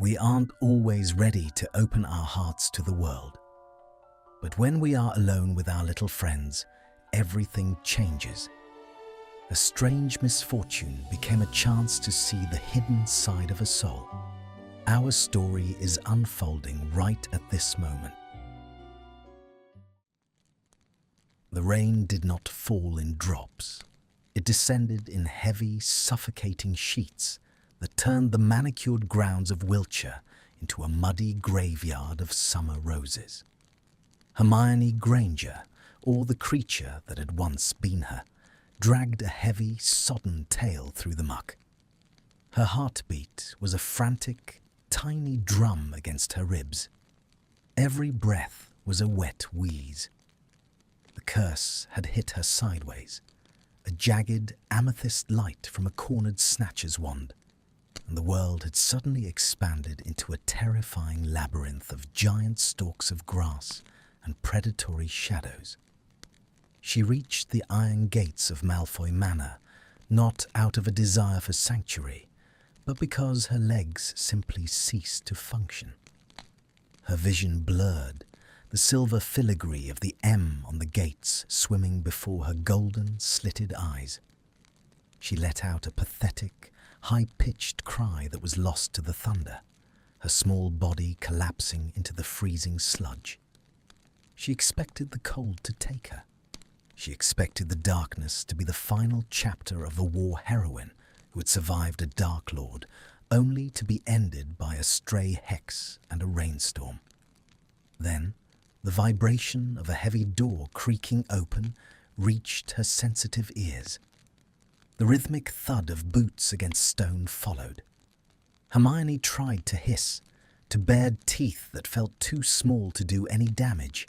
We aren't always ready to open our hearts to the world. But when we are alone with our little friends, everything changes. A strange misfortune became a chance to see the hidden side of a soul. Our story is unfolding right at this moment. The rain did not fall in drops. It descended in heavy, suffocating sheets that turned the manicured grounds of Wiltshire into a muddy graveyard of summer roses. Hermione Granger, or the creature that had once been her, dragged a heavy, sodden tail through the muck. Her heartbeat was a frantic, tiny drum against her ribs. Every breath was a wet wheeze. The curse had hit her sideways, a jagged amethyst light from a cornered snatcher's wand, and the world had suddenly expanded into a terrifying labyrinth of giant stalks of grass and predatory shadows. She reached the iron gates of Malfoy Manor, not out of a desire for sanctuary, but because her legs simply ceased to function. Her vision blurred, the silver filigree of the M on the gates swimming before her golden, slitted eyes. She let out a pathetic, high-pitched cry that was lost to the thunder, her small body collapsing into the freezing sludge. She expected the cold to take her. She expected the darkness to be the final chapter of a war heroine who had survived a Dark Lord, only to be ended by a stray hex and a rainstorm. Then, the vibration of a heavy door creaking open reached her sensitive ears. The rhythmic thud of boots against stone followed. Hermione tried to hiss, to bared teeth that felt too small to do any damage,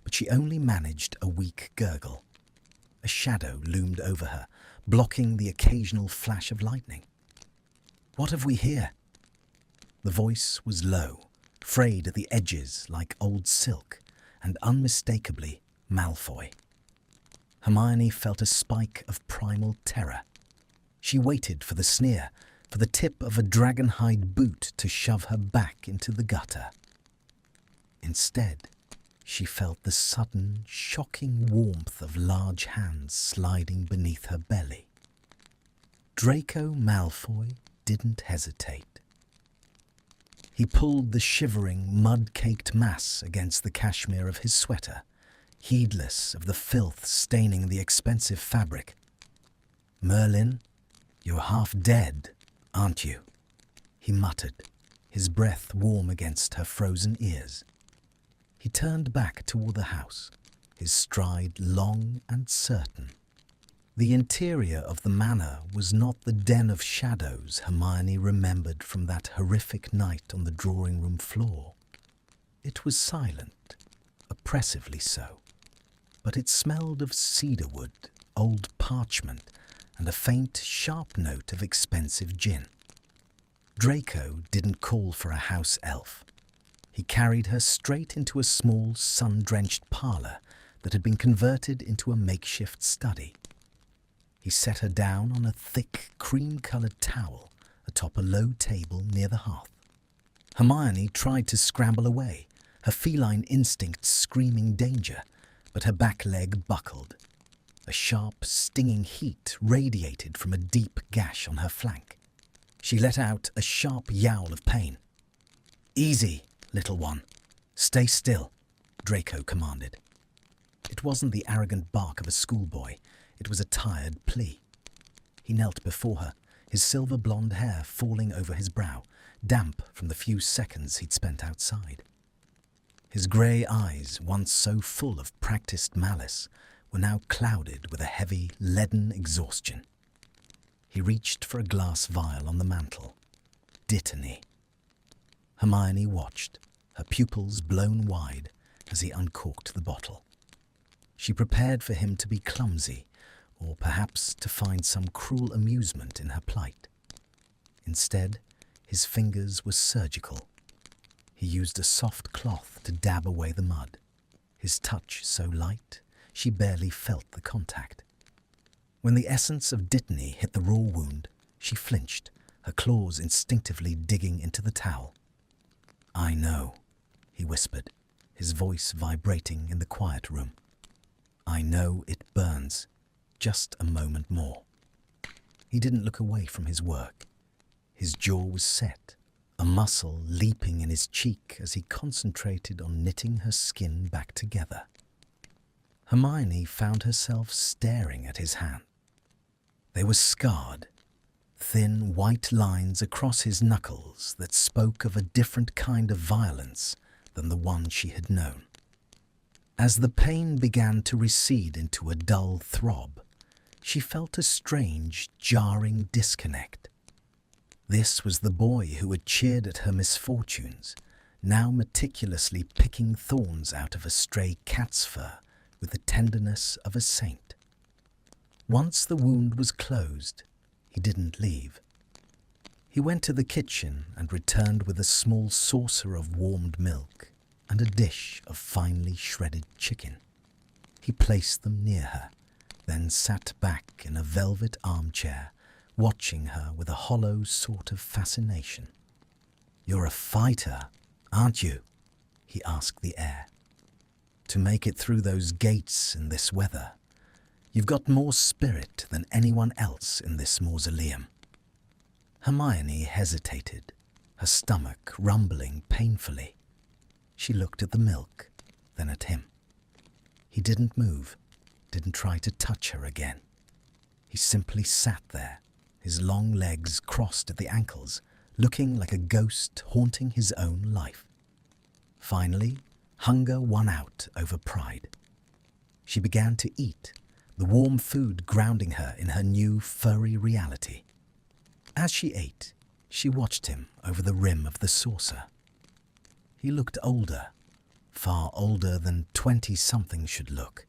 but she only managed a weak gurgle. A shadow loomed over her, blocking the occasional flash of lightning. "What have we here?" The voice was low, frayed at the edges like old silk, and unmistakably Malfoy. Hermione felt a spike of primal terror. She waited for the sneer, for the tip of a dragonhide boot to shove her back into the gutter. Instead, she felt the sudden, shocking warmth of large hands sliding beneath her belly. Draco Malfoy didn't hesitate. He pulled the shivering, mud-caked mass against the cashmere of his sweater, heedless of the filth staining the expensive fabric. "Merlin, you're half dead, aren't you?" he muttered, his breath warm against her frozen ears. He turned back toward the house, his stride long and certain. The interior of the manor was not the den of shadows Hermione remembered from that horrific night on the drawing-room floor. It was silent, oppressively so, but it smelled of cedarwood, old parchment, and a faint, sharp note of expensive gin. Draco didn't call for a house elf. He carried her straight into a small, sun-drenched parlour that had been converted into a makeshift study. He set her down on a thick, cream-coloured towel atop a low table near the hearth. Hermione tried to scramble away, her feline instincts screaming danger, but her back leg buckled. A sharp, stinging heat radiated from a deep gash on her flank. She let out a sharp yowl of pain. "Easy, little one. Stay still," Draco commanded. It wasn't the arrogant bark of a schoolboy. It was a tired plea. He knelt before her, his silver blonde hair falling over his brow, damp from the few seconds he'd spent outside. His grey eyes, once so full of practiced malice, were now clouded with a heavy, leaden exhaustion. He reached for a glass vial on the mantel. Dittany. Hermione watched, her pupils blown wide, as he uncorked the bottle. She prepared for him to be clumsy, or perhaps to find some cruel amusement in her plight. Instead, his fingers were surgical. He used a soft cloth to dab away the mud, his touch so light she barely felt the contact. When the essence of Dittany hit the raw wound, she flinched, her claws instinctively digging into the towel. I know, he whispered, his voice vibrating in the quiet room. I know it burns. Just a moment more. He didn't look away from his work. His jaw was set, a muscle leaping in his cheek as he concentrated on knitting her skin back together. Hermione found herself staring at his hand. They were scarred, thin white lines across his knuckles that spoke of a different kind of violence than the one she had known. As the pain began to recede into a dull throb, she felt a strange, jarring disconnect. This was the boy who had cheered at her misfortunes, now meticulously picking thorns out of a stray cat's fur with the tenderness of a saint. Once the wound was closed, he didn't leave. He went to the kitchen and returned with a small saucer of warmed milk and a dish of finely shredded chicken. He placed them near her, then sat back in a velvet armchair, watching her with a hollow sort of fascination. "You're a fighter, aren't you?" he asked the heir. "To make it through those gates in this weather, you've got more spirit than anyone else in this mausoleum." Hermione hesitated, her stomach rumbling painfully. She looked at the milk, then at him. He didn't move, didn't try to touch her again. He simply sat there, his long legs crossed at the ankles, looking like a ghost haunting his own life. Finally, hunger won out over pride. She began to eat, the warm food grounding her in her new furry reality. As she ate, she watched him over the rim of the saucer. He looked older, far older than 20-something should look.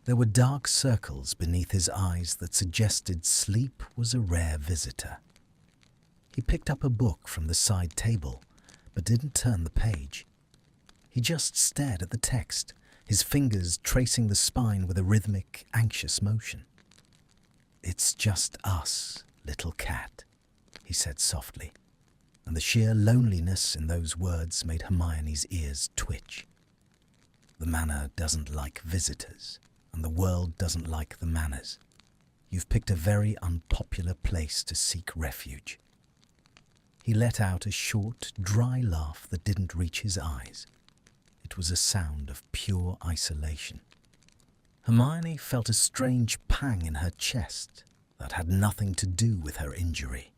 There were dark circles beneath his eyes that suggested sleep was a rare visitor. He picked up a book from the side table, but didn't turn the page. He just stared at the text, his fingers tracing the spine with a rhythmic, anxious motion. "It's just us, little cat," he said softly, and the sheer loneliness in those words made Hermione's ears twitch. "The manor doesn't like visitors, and the world doesn't like the manors. You've picked a very unpopular place to seek refuge." He let out a short, dry laugh that didn't reach his eyes. It was a sound of pure isolation. Hermione felt a strange pang in her chest that had nothing to do with her injury.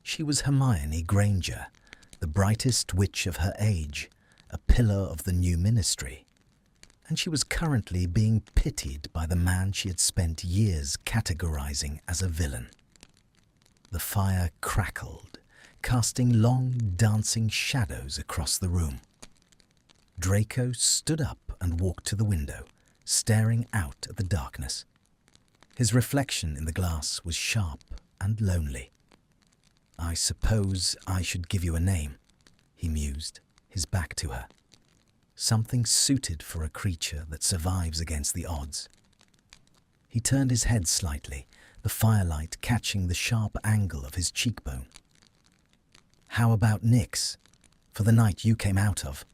She was Hermione Granger, the brightest witch of her age, a pillar of the new ministry, and she was currently being pitied by the man she had spent years categorizing as a villain. The fire crackled, casting long, dancing shadows across the room. Draco stood up and walked to the window, staring out at the darkness. His reflection in the glass was sharp and lonely. "I suppose I should give you a name," he mused, his back to her. "Something suited for a creature that survives against the odds." He turned his head slightly, the firelight catching the sharp angle of his cheekbone. "How about Nyx, for the night you came out of?"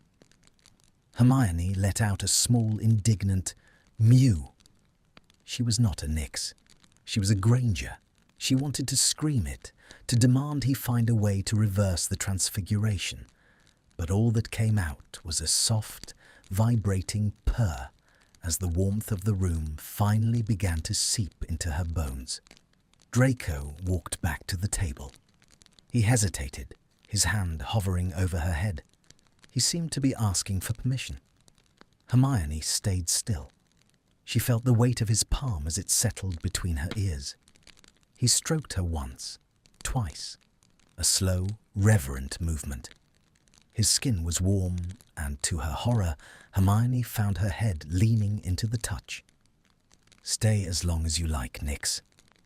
Hermione let out a small, indignant mew. She was not a Nyx. She was a Granger. She wanted to scream it, to demand he find a way to reverse the transfiguration. But all that came out was a soft, vibrating purr as the warmth of the room finally began to seep into her bones. Draco walked back to the table. He hesitated, his hand hovering over her head. He seemed to be asking for permission. Hermione stayed still. She felt the weight of his palm as it settled between her ears. He stroked her once, twice, a slow, reverent movement. His skin was warm, and to her horror, Hermione found her head leaning into the touch. "Stay as long as you like, Nyx,"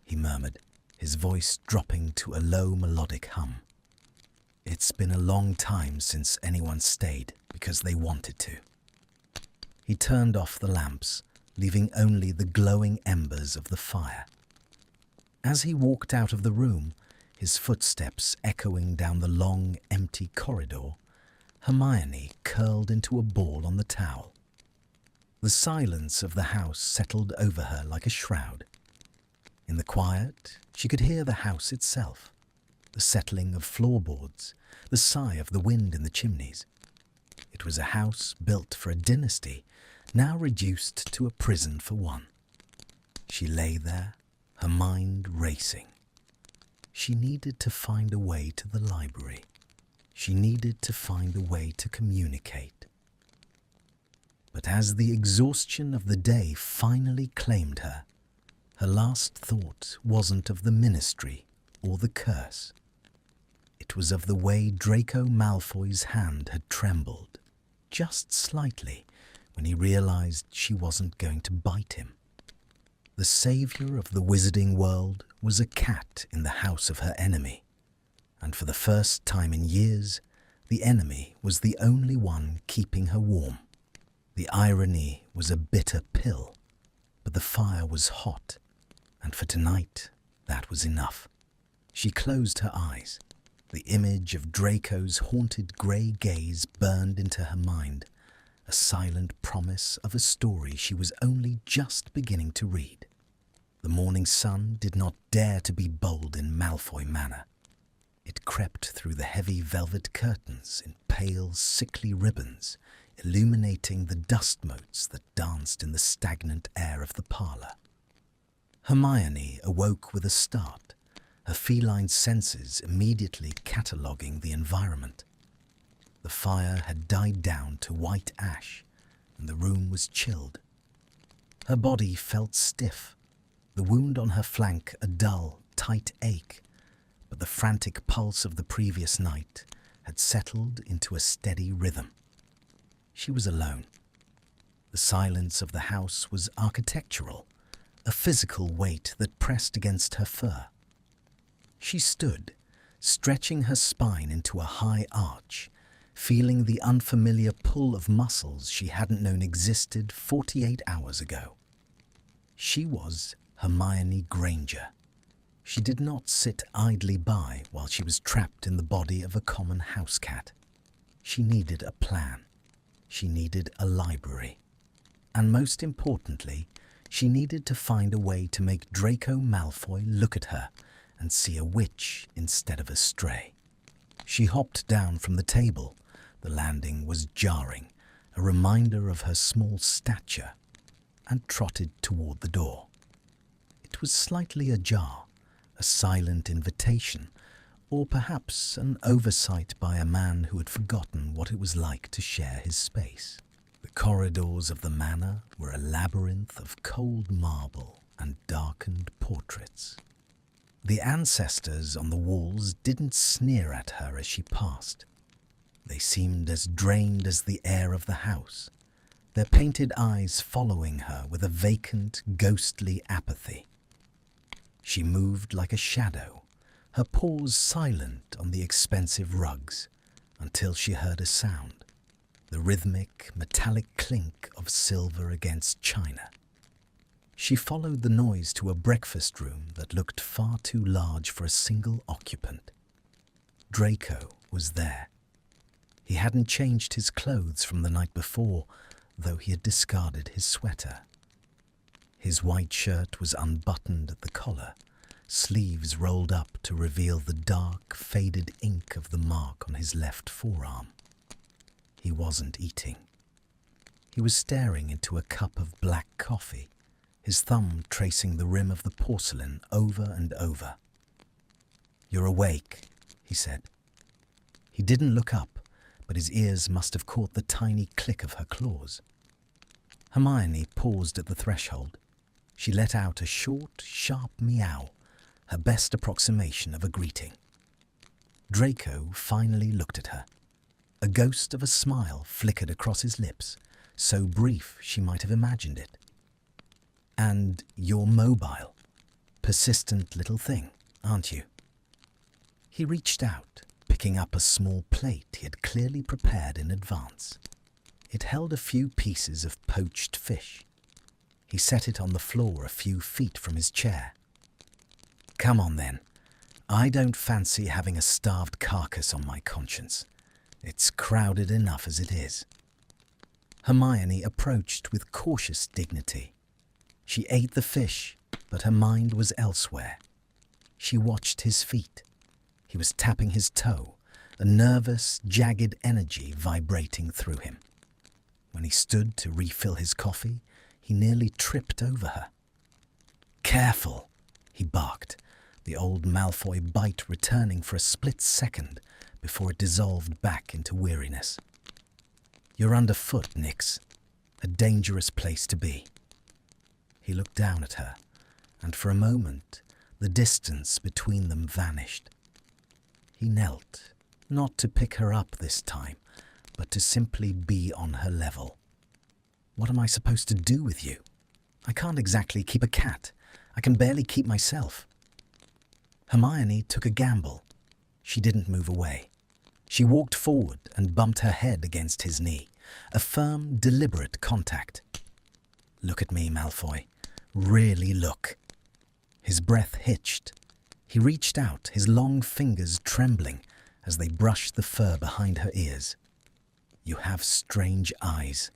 he murmured, his voice dropping to a low melodic hum. "It's been a long time since anyone stayed because they wanted to." He turned off the lamps, leaving only the glowing embers of the fire. As he walked out of the room, his footsteps echoing down the long, empty corridor, Hermione curled into a ball on the towel. The silence of the house settled over her like a shroud. In the quiet, she could hear the house itself, the settling of floorboards, the sigh of the wind in the chimneys. It was a house built for a dynasty, now reduced to a prison for one. She lay there, her mind racing. She needed to find a way to the library. She needed to find a way to communicate. But as the exhaustion of the day finally claimed her, her last thought wasn't of the ministry or the curse. It was of the way Draco Malfoy's hand had trembled, just slightly, when he realized she wasn't going to bite him. The savior of the wizarding world was a cat in the house of her enemy, and for the first time in years, the enemy was the only one keeping her warm. The irony was a bitter pill, but the fire was hot, and for tonight, that was enough. She closed her eyes. The image of Draco's haunted grey gaze burned into her mind, a silent promise of a story she was only just beginning to read. The morning sun did not dare to be bold in Malfoy Manor. It crept through the heavy velvet curtains in pale, sickly ribbons, illuminating the dust motes that danced in the stagnant air of the parlour. Hermione awoke with a start, her feline senses immediately cataloguing the environment. The fire had died down to white ash, and the room was chilled. Her body felt stiff, the wound on her flank a dull, tight ache, but the frantic pulse of the previous night had settled into a steady rhythm. She was alone. The silence of the house was architectural, a physical weight that pressed against her fur. She stood, stretching her spine into a high arch, feeling the unfamiliar pull of muscles she hadn't known existed 48 hours ago. She was Hermione Granger. She did not sit idly by while she was trapped in the body of a common house cat. She needed a plan. She needed a library. And most importantly, she needed to find a way to make Draco Malfoy look at her and see a witch instead of a stray. She hopped down from the table. The landing was jarring, a reminder of her small stature, and trotted toward the door. It was slightly ajar, a silent invitation, or perhaps an oversight by a man who had forgotten what it was like to share his space. The corridors of the manor were a labyrinth of cold marble and darkened portraits. The ancestors on the walls didn't sneer at her as she passed. They seemed as drained as the air of the house, their painted eyes following her with a vacant, ghostly apathy. She moved like a shadow, her paws silent on the expensive rugs, until she heard a sound, the rhythmic, metallic clink of silver against china. She followed the noise to a breakfast room that looked far too large for a single occupant. Draco was there. He hadn't changed his clothes from the night before, though he had discarded his sweater. His white shirt was unbuttoned at the collar, sleeves rolled up to reveal the dark, faded ink of the mark on his left forearm. He wasn't eating. He was staring into a cup of black coffee, his thumb tracing the rim of the porcelain over and over. "You're awake," he said. He didn't look up, but his ears must have caught the tiny click of her claws. Hermione paused at the threshold. She let out a short, sharp meow, her best approximation of a greeting. Draco finally looked at her. A ghost of a smile flickered across his lips, so brief she might have imagined it. "And you're mobile. Persistent little thing, aren't you?" He reached out, picking up a small plate he had clearly prepared in advance. It held a few pieces of poached fish. He set it on the floor a few feet from his chair. "Come on then. I don't fancy having a starved carcass on my conscience. It's crowded enough as it is." Hermione approached with cautious dignity. She ate the fish, but her mind was elsewhere. She watched his feet. He was tapping his toe, a nervous, jagged energy vibrating through him. When he stood to refill his coffee, he nearly tripped over her. "Careful," he barked, the old Malfoy bite returning for a split second before it dissolved back into weariness. "You're underfoot, Nyx. A dangerous place to be." He looked down at her, and for a moment the distance between them vanished. He knelt, not to pick her up this time, but to simply be on her level. "What am I supposed to do with you? I can't exactly keep a cat. I can barely keep myself." Hermione took a gamble. She didn't move away. She walked forward and bumped her head against his knee, a firm, deliberate contact. "Look at me, Malfoy. Really look." His breath hitched. He reached out, his long fingers trembling as they brushed the fur behind her ears. "You have strange eyes,"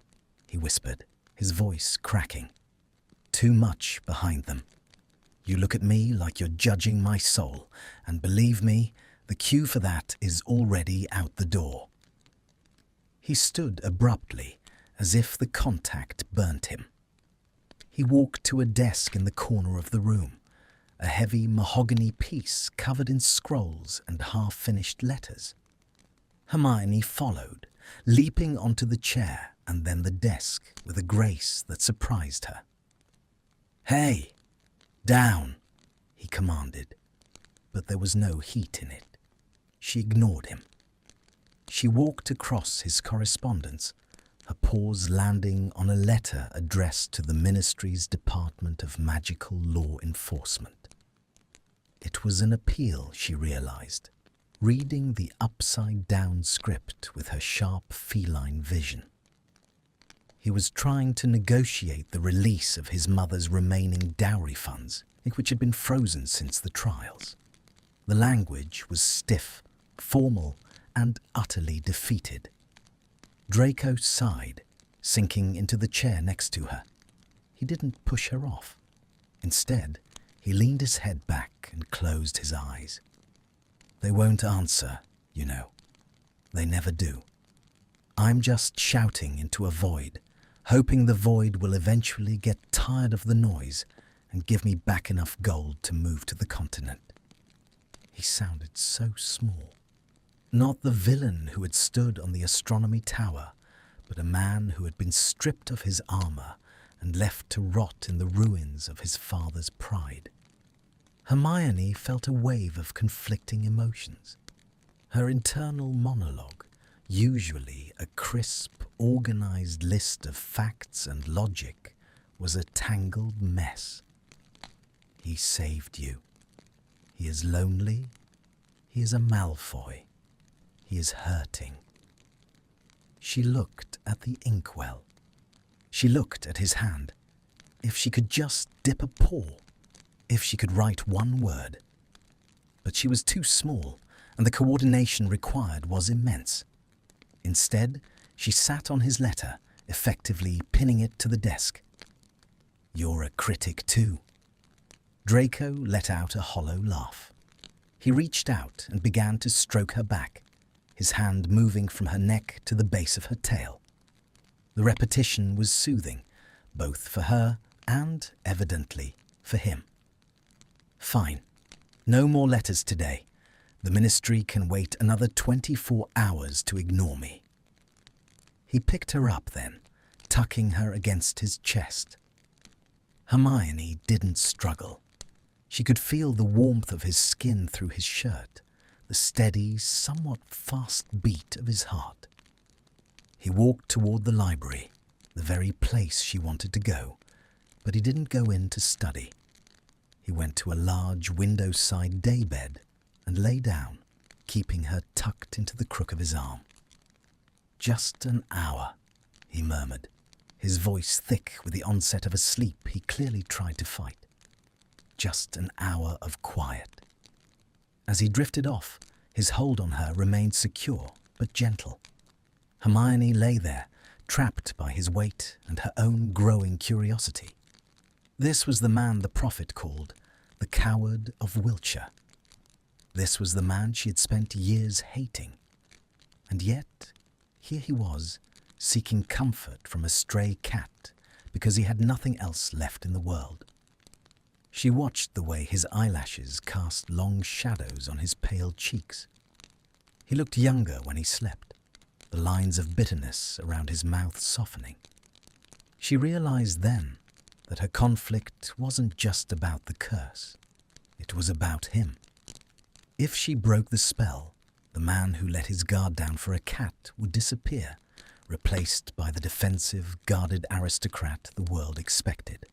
he whispered, his voice cracking. "Too much behind them. You look at me like you're judging my soul, and believe me, the cue for that is already out the door." He stood abruptly, as if the contact burnt him. He walked to a desk in the corner of the room, a heavy mahogany piece covered in scrolls and half-finished letters. Hermione followed, leaping onto the chair and then the desk with a grace that surprised her. "Hey, down," he commanded, but there was no heat in it. She ignored him. She walked across his correspondence, her paws landing on a letter addressed to the Ministry's Department of Magical Law Enforcement. It was an appeal, she realized, reading the upside-down script with her sharp feline vision. He was trying to negotiate the release of his mother's remaining dowry funds, which had been frozen since the trials. The language was stiff, formal, and utterly defeated. Draco sighed, sinking into the chair next to her. He didn't push her off. Instead, he leaned his head back and closed his eyes. "They won't answer, you know. They never do. I'm just shouting into a void, hoping the void will eventually get tired of the noise and give me back enough gold to move to the continent." He sounded so small. Not the villain who had stood on the astronomy tower, but a man who had been stripped of his armor and left to rot in the ruins of his father's pride. Hermione felt a wave of conflicting emotions. Her internal monologue, usually a crisp, organized list of facts and logic, was a tangled mess. He saved you. He is lonely. He is a Malfoy. He is hurting. She looked at the inkwell. She looked at his hand. If she could just dip a paw, if she could write one word. But she was too small, and the coordination required was immense. Instead, she sat on his letter, effectively pinning it to the desk. "You're a critic too." Draco let out a hollow laugh. He reached out and began to stroke her back, his hand moving from her neck to the base of her tail. The repetition was soothing, both for her and, evidently, for him. "Fine. No more letters today. The Ministry can wait another 24 hours to ignore me." He picked her up then, tucking her against his chest. Hermione didn't struggle. She could feel the warmth of his skin through his shirt, the steady, somewhat fast beat of his heart. He walked toward the library, the very place she wanted to go, but he didn't go in to study. He went to a large window-side daybed and lay down, keeping her tucked into the crook of his arm. "Just an hour," he murmured, his voice thick with the onset of a sleep he clearly tried to fight. Just an hour of quiet. As he drifted off, his hold on her remained secure, but gentle. Hermione lay there, trapped by his weight and her own growing curiosity. This was the man the prophet called the Coward of Wiltshire. This was the man she had spent years hating. And yet, here he was, seeking comfort from a stray cat because he had nothing else left in the world. She watched the way his eyelashes cast long shadows on his pale cheeks. He looked younger when he slept, the lines of bitterness around his mouth softening. She realized then that her conflict wasn't just about the curse. It was about him. If she broke the spell, the man who let his guard down for a cat would disappear, replaced by the defensive, guarded aristocrat the world expected.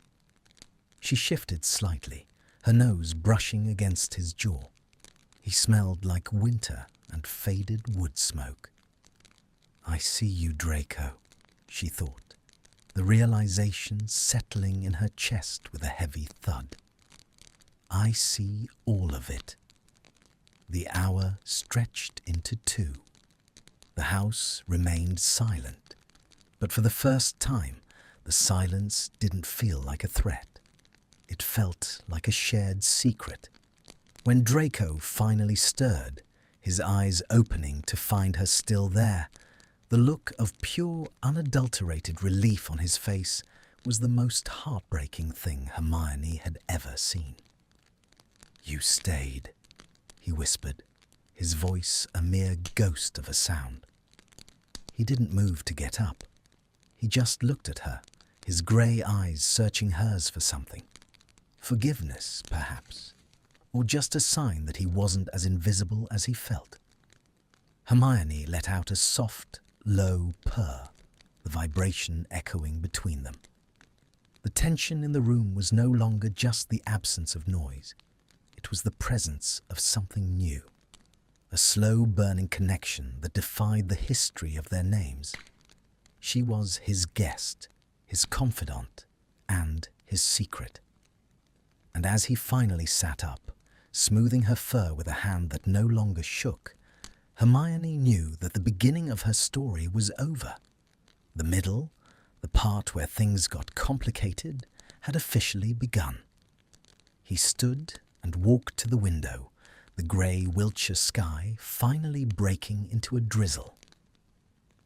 She shifted slightly, her nose brushing against his jaw. He smelled like winter and faded wood smoke. "I see you, Draco," she thought, the realization settling in her chest with a heavy thud. "I see all of it." The hour stretched into 2. The house remained silent, but for the first time, the silence didn't feel like a threat. It felt like a shared secret. When Draco finally stirred, his eyes opening to find her still there, the look of pure, unadulterated relief on his face was the most heartbreaking thing Hermione had ever seen. "You stayed," he whispered, his voice a mere ghost of a sound. He didn't move to get up. He just looked at her, his grey eyes searching hers for something. Forgiveness, perhaps, or just a sign that he wasn't as invisible as he felt. Hermione let out a soft, low purr, the vibration echoing between them. The tension in the room was no longer just the absence of noise. It was the presence of something new, a slow-burning connection that defied the history of their names. She was his guest, his confidant, and his secret. And as he finally sat up, smoothing her fur with a hand that no longer shook, Hermione knew that the beginning of her story was over. The middle, the part where things got complicated, had officially begun. He stood and walked to the window, the grey Wiltshire sky finally breaking into a drizzle.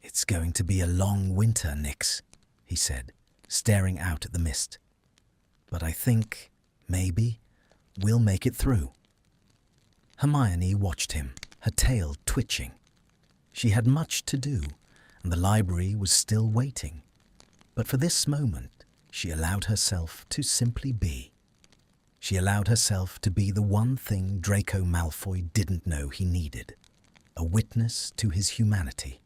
"It's going to be a long winter, Nyx," he said, staring out at the mist. "But I think, maybe, we'll make it through." Hermione watched him, her tail twitching. She had much to do, and the library was still waiting. But for this moment, she allowed herself to simply be. She allowed herself to be the one thing Draco Malfoy didn't know he needed, a witness to his humanity.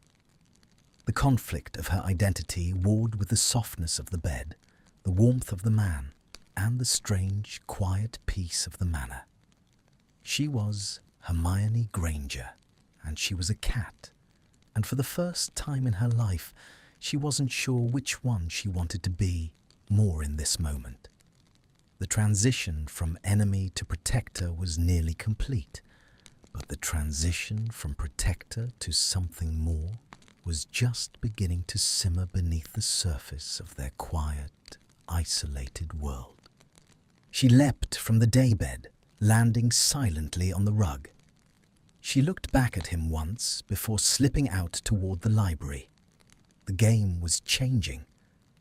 The conflict of her identity warred with the softness of the bed, the warmth of the man, and the strange, quiet peace of the manor. She was Hermione Granger, and she was a cat, and for the first time in her life, she wasn't sure which one she wanted to be more in this moment. The transition from enemy to protector was nearly complete, but the transition from protector to something more was just beginning to simmer beneath the surface of their quiet, isolated world. She leapt from the daybed, landing silently on the rug. She looked back at him once before slipping out toward the library. The game was changing.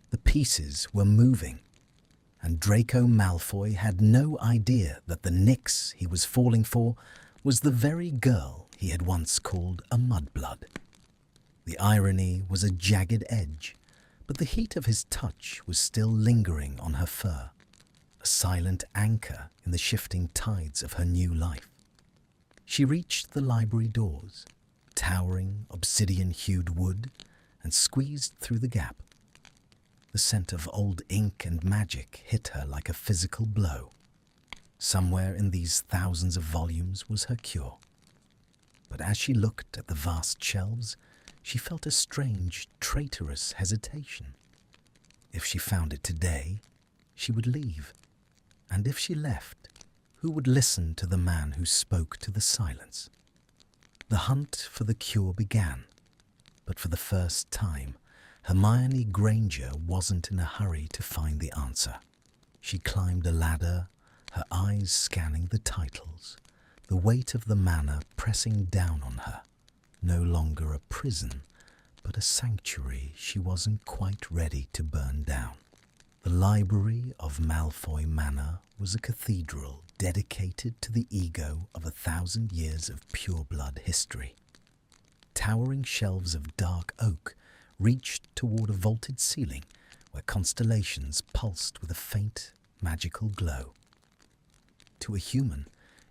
The pieces were moving. And Draco Malfoy had no idea that the Nyx he was falling for was the very girl he had once called a mudblood. The irony was a jagged edge, but the heat of his touch was still lingering on her fur, a silent anchor in the shifting tides of her new life. She reached the library doors, towering obsidian-hued wood, and squeezed through the gap. The scent of old ink and magic hit her like a physical blow. Somewhere in these thousands of volumes was her cure. But as she looked at the vast shelves, she felt a strange, traitorous hesitation. If she found it today, she would leave. And if she left, who would listen to the man who spoke to the silence? The hunt for the cure began, but for the first time, Hermione Granger wasn't in a hurry to find the answer. She climbed a ladder, her eyes scanning the titles, the weight of the manor pressing down on her. No longer a prison, but a sanctuary she wasn't quite ready to burn down. The library of Malfoy Manor was a cathedral dedicated to the ego of 1,000 years of pure-blood history. Towering shelves of dark oak reached toward a vaulted ceiling where constellations pulsed with a faint, magical glow. To a human,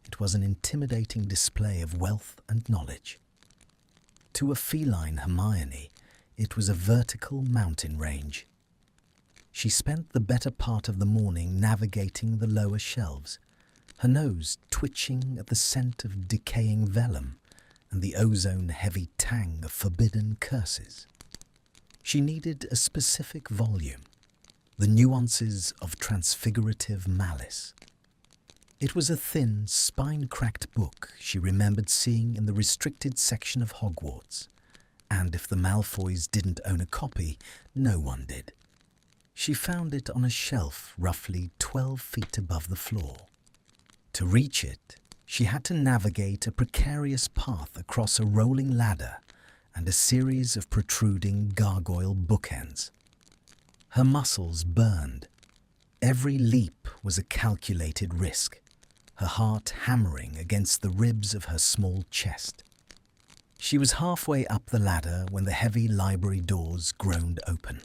it was an intimidating display of wealth and knowledge. To a feline Hermione, it was a vertical mountain range. She spent the better part of the morning navigating the lower shelves, her nose twitching at the scent of decaying vellum and the ozone-heavy tang of forbidden curses. She needed a specific volume, the nuances of transfigurative malice. It was a thin, spine-cracked book she remembered seeing in the restricted section of Hogwarts, and if the Malfoys didn't own a copy, no one did. She found it on a shelf roughly 12 feet above the floor. To reach it, she had to navigate a precarious path across a rolling ladder and a series of protruding gargoyle bookends. Her muscles burned. Every leap was a calculated risk, her heart hammering against the ribs of her small chest. She was halfway up the ladder when the heavy library doors groaned open.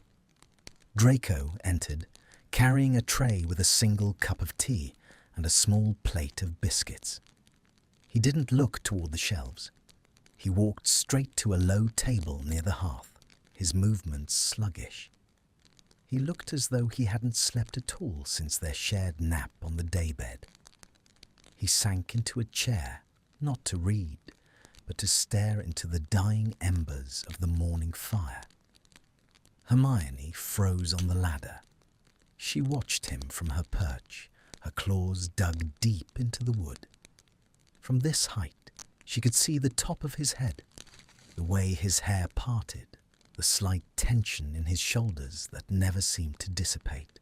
Draco entered, carrying a tray with a single cup of tea and a small plate of biscuits. He didn't look toward the shelves. He walked straight to a low table near the hearth, his movements sluggish. He looked as though he hadn't slept at all since their shared nap on the daybed. He sank into a chair, not to read, but to stare into the dying embers of the morning fire. Hermione froze on the ladder. She watched him from her perch, her claws dug deep into the wood. From this height, she could see the top of his head, the way his hair parted, the slight tension in his shoulders that never seemed to dissipate.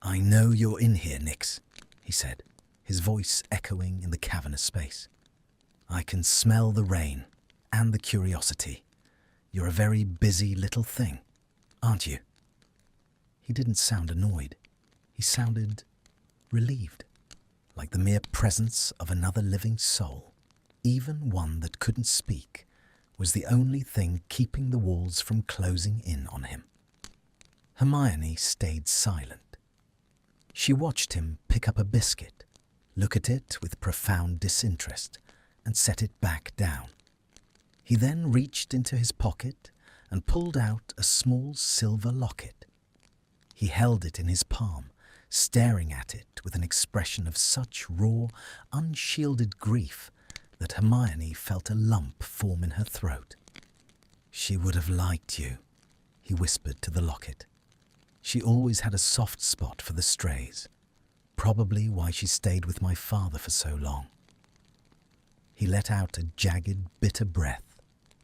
"I know you're in here, Nix," he said, his voice echoing in the cavernous space. "I can smell the rain and the curiosity. You're a very busy little thing, aren't you?" He didn't sound annoyed. He sounded relieved, like the mere presence of another living soul, even one that couldn't speak, was the only thing keeping the walls from closing in on him. Hermione stayed silent. She watched him pick up a biscuit, look at it with profound disinterest, and set it back down. He then reached into his pocket and pulled out a small silver locket. He held it in his palm, staring at it with an expression of such raw, unshielded grief that Hermione felt a lump form in her throat. "She would have liked you," he whispered to the locket. "She always had a soft spot for the strays, probably why she stayed with my father for so long." He let out a jagged, bitter breath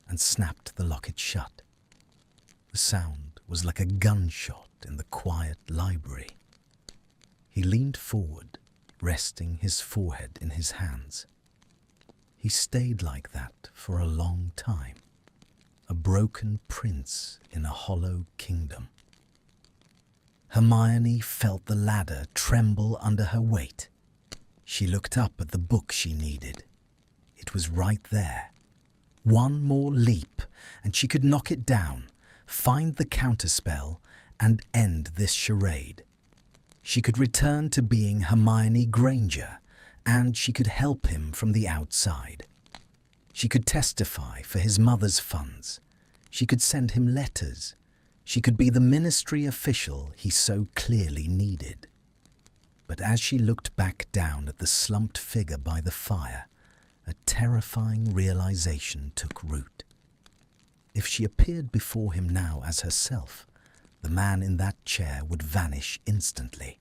and snapped the locket shut. The sound was like a gunshot in the quiet library. He leaned forward, resting his forehead in his hands. He stayed like that for a long time, a broken prince in a hollow kingdom. Hermione felt the ladder tremble under her weight. She looked up at the book she needed. It was right there. One more leap, and she could knock it down, find the counterspell, and end this charade. She could return to being Hermione Granger, and she could help him from the outside. She could testify for his mother's funds. She could send him letters. She could be the ministry official he so clearly needed. But as she looked back down at the slumped figure by the fire, a terrifying realization took root. If she appeared before him now as herself, the man in that chair would vanish instantly.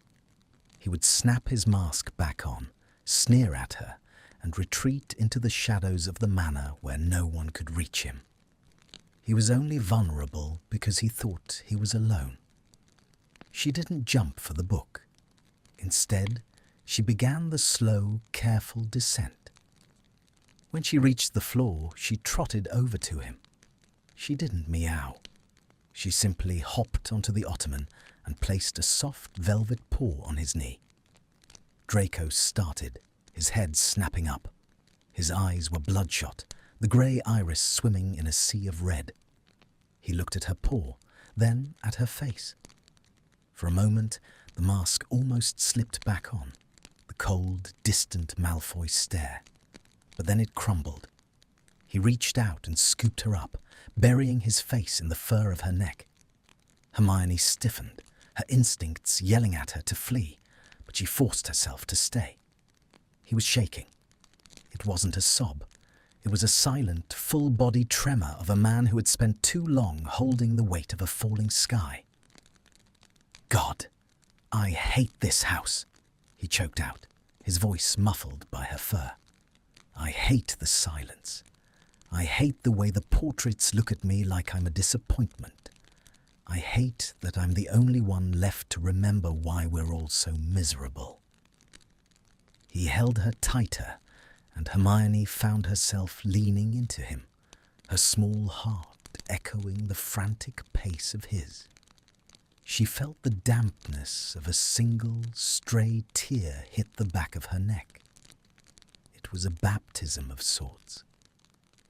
He would snap his mask back on, sneer at her, and retreat into the shadows of the manor where no one could reach him. He was only vulnerable because he thought he was alone. She didn't jump for the book. Instead, she began the slow, careful descent. When she reached the floor, she trotted over to him. She didn't meow. She simply hopped onto the ottoman and placed a soft velvet paw on his knee. Draco started, his head snapping up. His eyes were bloodshot, the grey iris swimming in a sea of red. He looked at her paw, then at her face. For a moment, the mask almost slipped back on, the cold, distant Malfoy stare. But then it crumbled. He reached out and scooped her up, burying his face in the fur of her neck. Hermione stiffened, her instincts yelling at her to flee, but she forced herself to stay. He was shaking. It wasn't a sob. It was a silent, full-body tremor of a man who had spent too long holding the weight of a falling sky. "God, I hate this house," he choked out, his voice muffled by her fur. "I hate the silence. I hate the way the portraits look at me like I'm a disappointment. I hate that I'm the only one left to remember why we're all so miserable." He held her tighter, and Hermione found herself leaning into him, her small heart echoing the frantic pace of his. She felt the dampness of a single, stray tear hit the back of her neck. It was a baptism of sorts.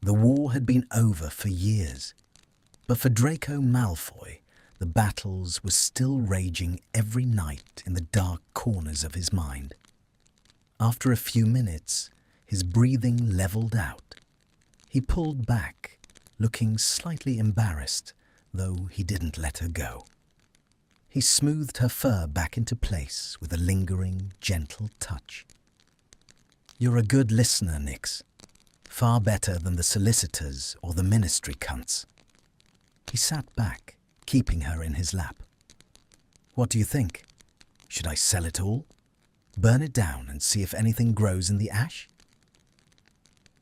The war had been over for years, but for Draco Malfoy, the battles were still raging every night in the dark corners of his mind. After a few minutes, his breathing leveled out. He pulled back, looking slightly embarrassed, though he didn't let her go. He smoothed her fur back into place with a lingering, gentle touch. "You're a good listener, Nyx. Far better than the solicitors or the ministry cunts." He sat back, keeping her in his lap. "What do you think? Should I sell it all? Burn it down and see if anything grows in the ash?"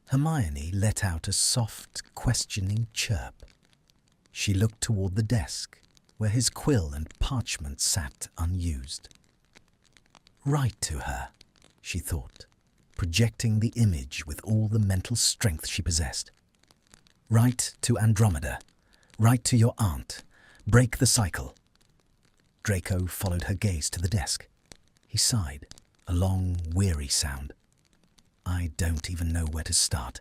Hermione let out a soft, questioning chirp. She looked toward the desk, where his quill and parchment sat unused. Write to her, she thought, projecting the image with all the mental strength she possessed. Write to Andromeda. Write to your aunt. Break the cycle. Draco followed her gaze to the desk. He sighed, a long, weary sound. "I don't even know where to start.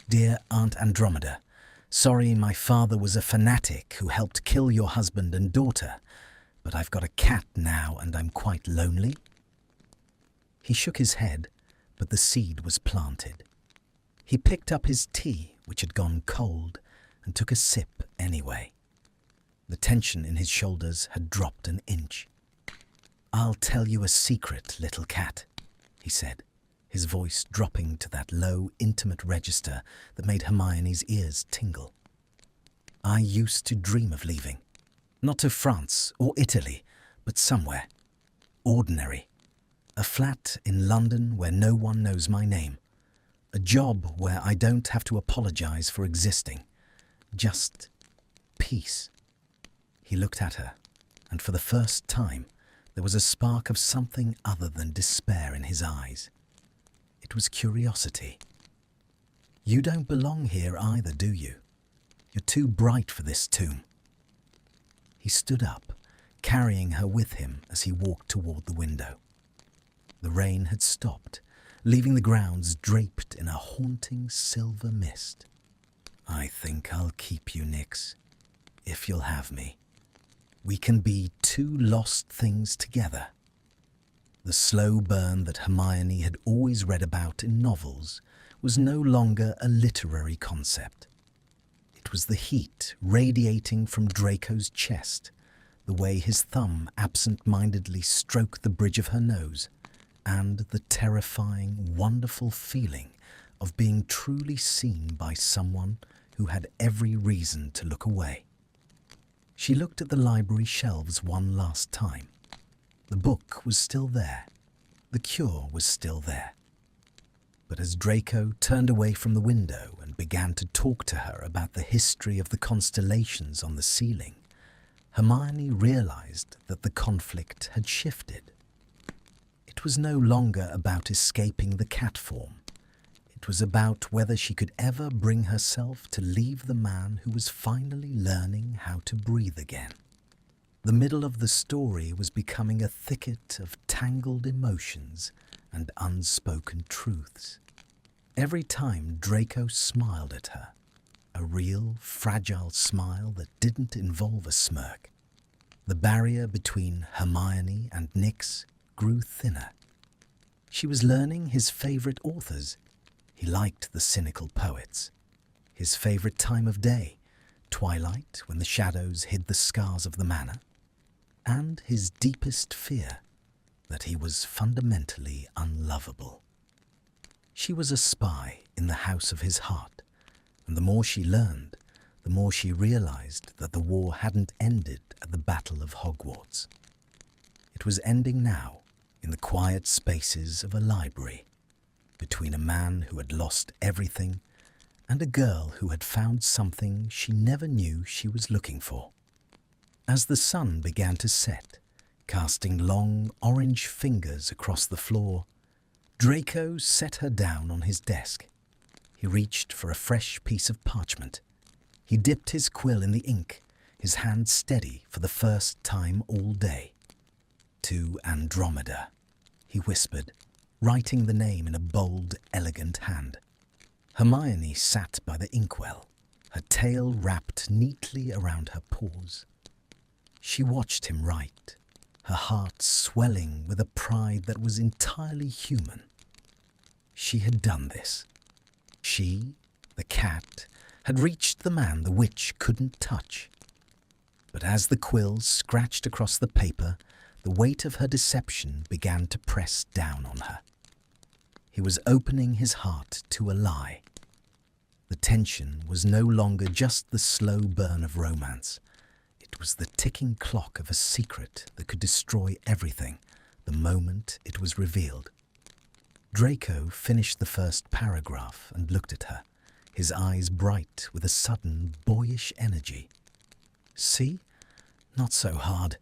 Dear Aunt Andromeda, sorry my father was a fanatic who helped kill your husband and daughter, but I've got a cat now and I'm quite lonely." He shook his head, but the seed was planted. He picked up his tea, which had gone cold, and took a sip anyway. The tension in his shoulders had dropped an inch. "I'll tell you a secret, little cat," he said, his voice dropping to that low, intimate register that made Hermione's ears tingle. "I used to dream of leaving. Not to France or Italy, but somewhere. Ordinary. A flat in London where no one knows my name. A job where I don't have to apologize for existing. Just peace." He looked at her, and for the first time, there was a spark of something other than despair in his eyes. It was curiosity. "You don't belong here either, do you? You're too bright for this tomb." He stood up, carrying her with him as he walked toward the window. The rain had stopped, leaving the grounds draped in a haunting silver mist. "I think I'll keep you, Nyx, if you'll have me. We can be two lost things together." The slow burn that Hermione had always read about in novels was no longer a literary concept. It was the heat radiating from Draco's chest, the way his thumb absent-mindedly stroked the bridge of her nose, and the terrifying, wonderful feeling of being truly seen by someone who had every reason to look away. She looked at the library shelves one last time. The book was still there. The cure was still there. But as Draco turned away from the window and began to talk to her about the history of the constellations on the ceiling, Hermione realized that the conflict had shifted. It was no longer about escaping the cat form. It was about whether she could ever bring herself to leave the man who was finally learning how to breathe again. The middle of the story was becoming a thicket of tangled emotions and unspoken truths. Every time Draco smiled at her, a real, fragile smile that didn't involve a smirk, the barrier between Hermione and Nyx grew thinner. She was learning his favorite authors. He liked the cynical poets. His favorite time of day, twilight when the shadows hid the scars of the manor. And his deepest fear, that he was fundamentally unlovable. She was a spy in the house of his heart, and the more she learned, the more she realized that the war hadn't ended at the Battle of Hogwarts. It was ending now in the quiet spaces of a library, between a man who had lost everything and a girl who had found something she never knew she was looking for. As the sun began to set, casting long orange fingers across the floor, Draco set her down on his desk. He reached for a fresh piece of parchment. He dipped his quill in the ink, his hand steady for the first time all day. "To Andromeda," he whispered, writing the name in a bold, elegant hand. Hermione sat by the inkwell, her tail wrapped neatly around her paws. She watched him write, her heart swelling with a pride that was entirely human. She had done this. She, the cat, had reached the man the witch couldn't touch. But as the quill scratched across the paper, the weight of her deception began to press down on her. He was opening his heart to a lie. The tension was no longer just the slow burn of romance. It was the ticking clock of a secret that could destroy everything the moment it was revealed. Draco finished the first paragraph and looked at her, his eyes bright with a sudden boyish energy. "See? Not so hard."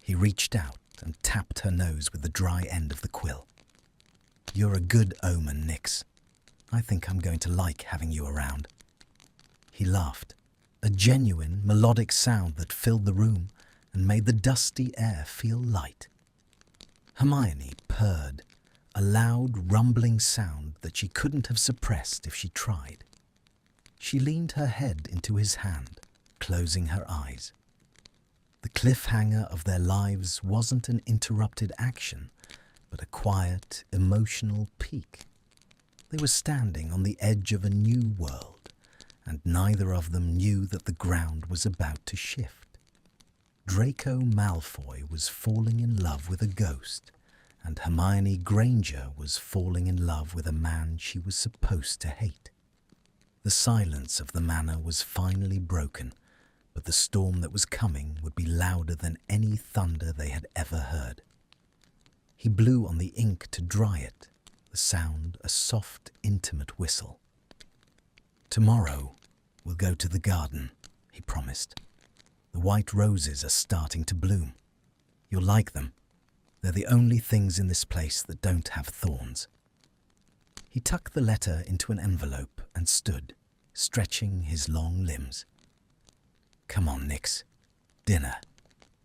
He reached out and tapped her nose with the dry end of the quill. "You're a good omen, Nyx. I think I'm going to like having you around." He laughed, a genuine, melodic sound that filled the room and made the dusty air feel light. Hermione purred, a loud, rumbling sound that she couldn't have suppressed if she tried. She leaned her head into his hand, closing her eyes. The cliffhanger of their lives wasn't an interrupted action, but a quiet, emotional peak. They were standing on the edge of a new world, and neither of them knew that the ground was about to shift. Draco Malfoy was falling in love with a ghost, and Hermione Granger was falling in love with a man she was supposed to hate. The silence of the manor was finally broken, but the storm that was coming would be louder than any thunder they had ever heard. He blew on the ink to dry it, the sound a soft, intimate whistle. "Tomorrow we'll go to the garden," he promised. "The white roses are starting to bloom. You'll like them. They're the only things in this place that don't have thorns." He tucked the letter into an envelope and stood, stretching his long limbs. "Come on, Nyx. Dinner.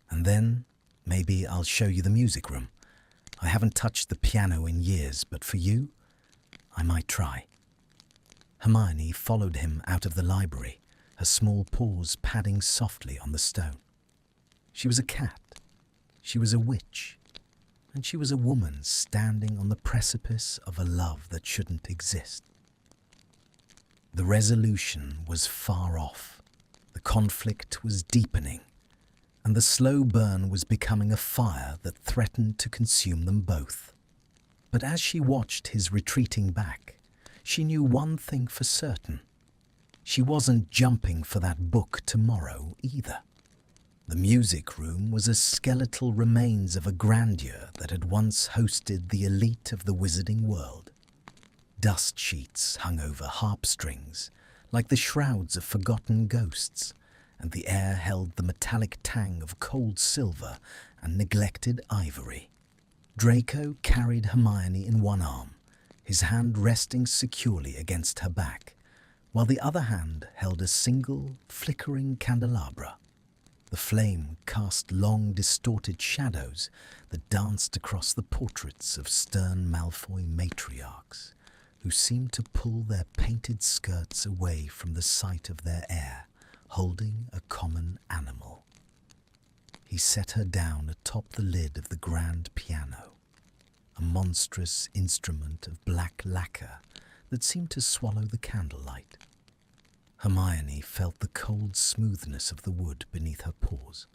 And then, maybe I'll show you the music room. I haven't touched the piano in years, but for you, I might try." Hermione followed him out of the library, her small paws padding softly on the stone. She was a cat. She was a witch. And she was a woman standing on the precipice of a love that shouldn't exist. The resolution was far off. The conflict was deepening, and the slow burn was becoming a fire that threatened to consume them both. But as she watched his retreating back, she knew one thing for certain. She wasn't jumping for that book tomorrow either. The music room was a skeletal remains of a grandeur that had once hosted the elite of the wizarding world. Dust sheets hung over harp strings, like the shrouds of forgotten ghosts, and the air held the metallic tang of cold silver and neglected ivory. Draco carried Hermione in one arm, his hand resting securely against her back, while the other hand held a single, flickering candelabra. The flame cast long, distorted shadows that danced across the portraits of stern Malfoy matriarchs, who seemed to pull their painted skirts away from the sight of their heir, holding a common animal. He set her down atop the lid of the grand piano, a monstrous instrument of black lacquer that seemed to swallow the candlelight. Hermione felt the cold smoothness of the wood beneath her paws.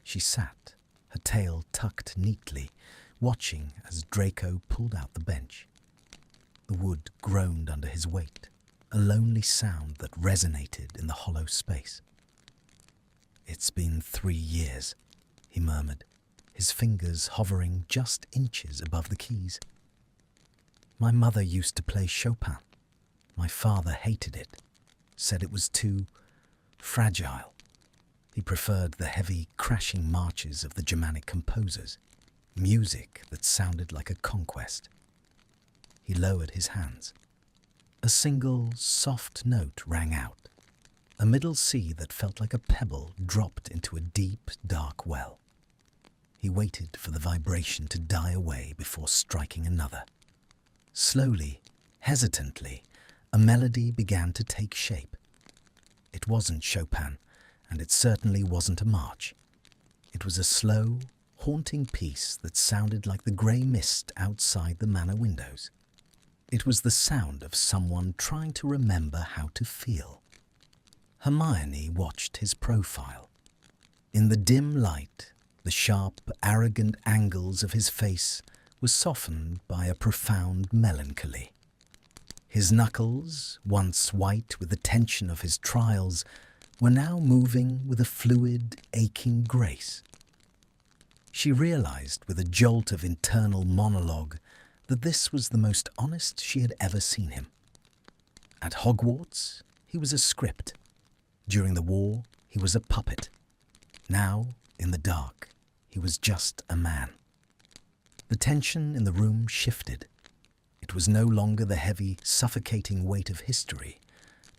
She sat, her tail tucked neatly, watching as Draco pulled out the bench. The wood groaned under his weight, a lonely sound that resonated in the hollow space. "It's been 3 years," he murmured, his fingers hovering just inches above the keys. "My mother used to play Chopin. My father hated it, said it was too fragile. He preferred the heavy, crashing marches of the Germanic composers, music that sounded like a conquest." He lowered his hands. A single, soft note rang out, a middle C that felt like a pebble dropped into a deep, dark well. He waited for the vibration to die away before striking another. Slowly, hesitantly, a melody began to take shape. It wasn't Chopin, and it certainly wasn't a march. It was a slow, haunting piece that sounded like the grey mist outside the manor windows. It was the sound of someone trying to remember how to feel. Hermione watched his profile. In the dim light, the sharp, arrogant angles of his face were softened by a profound melancholy. His knuckles, once white with the tension of his trials, were now moving with a fluid, aching grace. She realized with a jolt of internal monologue that this was the most honest she had ever seen him. At Hogwarts, he was a script. During the war, he was a puppet. Now, in the dark, he was just a man. The tension in the room shifted. It was no longer the heavy, suffocating weight of history,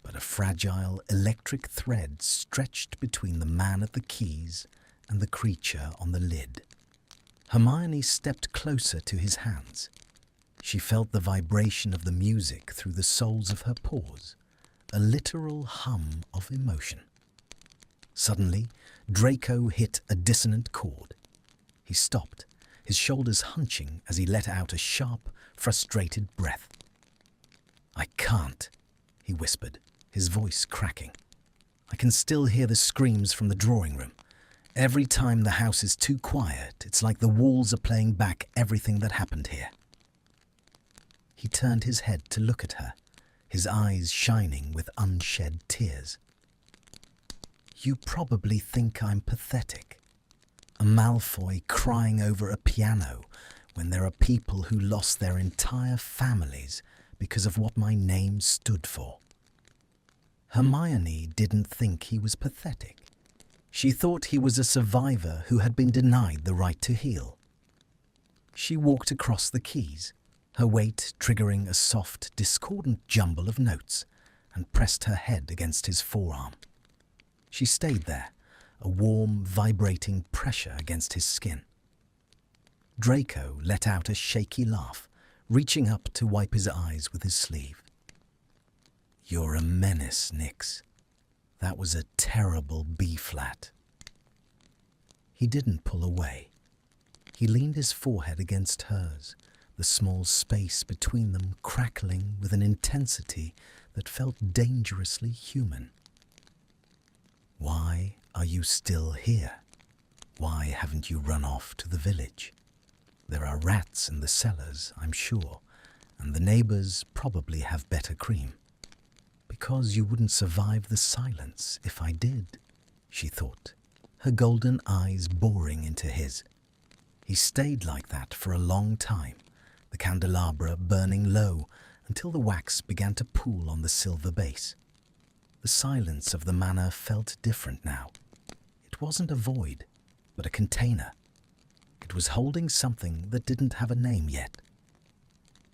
but a fragile, electric thread stretched between the man at the keys and the creature on the lid. Hermione stepped closer to his hands. She felt the vibration of the music through the soles of her paws, a literal hum of emotion. Suddenly, Draco hit a dissonant chord. He stopped, his shoulders hunching as he let out a sharp, frustrated breath. "I can't," he whispered, his voice cracking. "I can still hear the screams from the drawing room. Every time the house is too quiet, it's like the walls are playing back everything that happened here." He turned his head to look at her, his eyes shining with unshed tears. "You probably think I'm pathetic. A Malfoy crying over a piano when there are people who lost their entire families because of what my name stood for." Hermione didn't think he was pathetic. She thought he was a survivor who had been denied the right to heal. She walked across the keys, her weight triggering a soft, discordant jumble of notes, and pressed her head against his forearm. She stayed there, a warm, vibrating pressure against his skin. Draco let out a shaky laugh, reaching up to wipe his eyes with his sleeve. "You're a menace, Nyx. That was a terrible B-flat." He didn't pull away. He leaned his forehead against hers, the small space between them crackling with an intensity that felt dangerously human. "Why are you still here? Why haven't you run off to the village? There are rats in the cellars, I'm sure, and the neighbors probably have better cream." "Because you wouldn't survive the silence if I did," she thought, her golden eyes boring into his. He stayed like that for a long time, the candelabra burning low until the wax began to pool on the silver base. The silence of the manor felt different now. It wasn't a void, but a container. It was holding something that didn't have a name yet.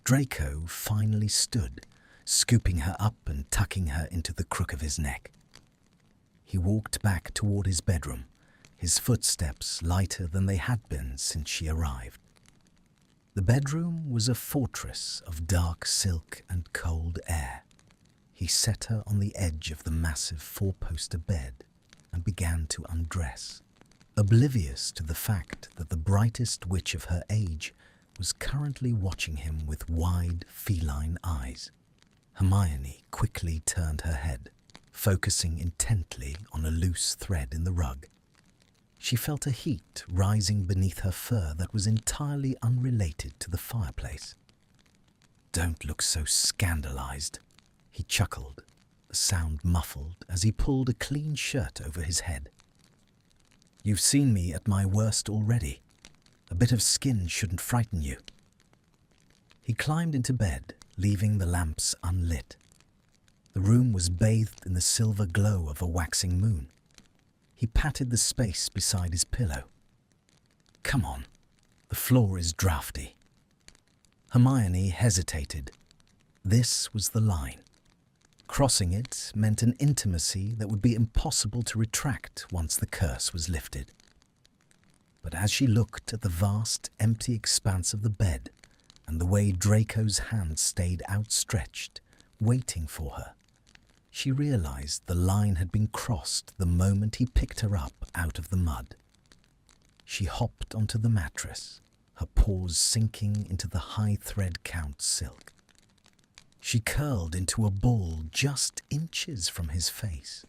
Draco finally stood, scooping her up and tucking her into the crook of his neck. He walked back toward his bedroom, his footsteps lighter than they had been since she arrived. The bedroom was a fortress of dark silk and cold air. He set her on the edge of the massive four-poster bed and began to undress, oblivious to the fact that the brightest witch of her age was currently watching him with wide, feline eyes. Hermione quickly turned her head, focusing intently on a loose thread in the rug. She felt a heat rising beneath her fur that was entirely unrelated to the fireplace. "Don't look so scandalized," he chuckled, the sound muffled as he pulled a clean shirt over his head. "You've seen me at my worst already. A bit of skin shouldn't frighten you." He climbed into bed, leaving the lamps unlit. The room was bathed in the silver glow of a waxing moon. He patted the space beside his pillow. "Come on, the floor is drafty." Hermione hesitated. This was the line. Crossing it meant an intimacy that would be impossible to retract once the curse was lifted. But as she looked at the vast, empty expanse of the bed and the way Draco's hand stayed outstretched, waiting for her, she realized the line had been crossed the moment he picked her up out of the mud. She hopped onto the mattress, her paws sinking into the high-thread count silk. She curled into a ball just inches from his face.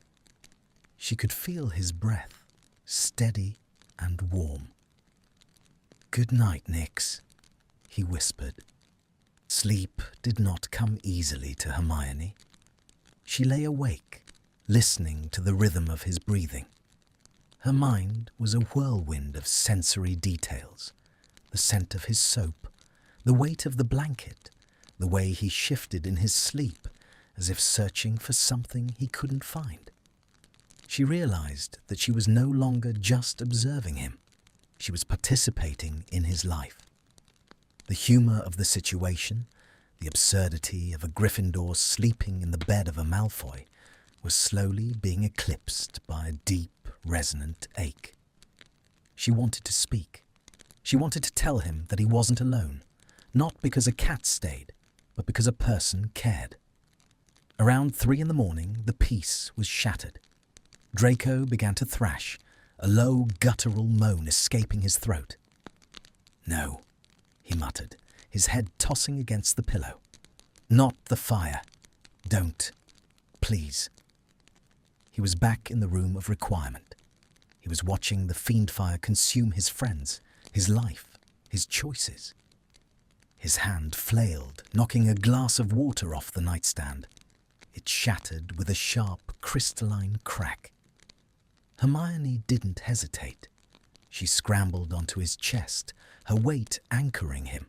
She could feel his breath, steady and warm. "Good night, Nyx," he whispered. Sleep did not come easily to Hermione. She lay awake, listening to the rhythm of his breathing. Her mind was a whirlwind of sensory details: the scent of his soap, the weight of the blanket, the way he shifted in his sleep as if searching for something he couldn't find. She realized that she was no longer just observing him. She was participating in his life. The humor of the situation, the absurdity of a Gryffindor sleeping in the bed of a Malfoy, was slowly being eclipsed by a deep, resonant ache. She wanted to speak. She wanted to tell him that he wasn't alone, not because a cat stayed, but because a person cared. Around 3 a.m, the peace was shattered. Draco began to thrash, a low, guttural moan escaping his throat. "No," he muttered, his head tossing against the pillow. "Not the fire. Don't. Please." He was back in the room of requirement. He was watching the fiend fire consume his friends, his life, his choices. His hand flailed, knocking a glass of water off the nightstand. It shattered with a sharp, crystalline crack. Hermione didn't hesitate. She scrambled onto his chest, her weight anchoring him.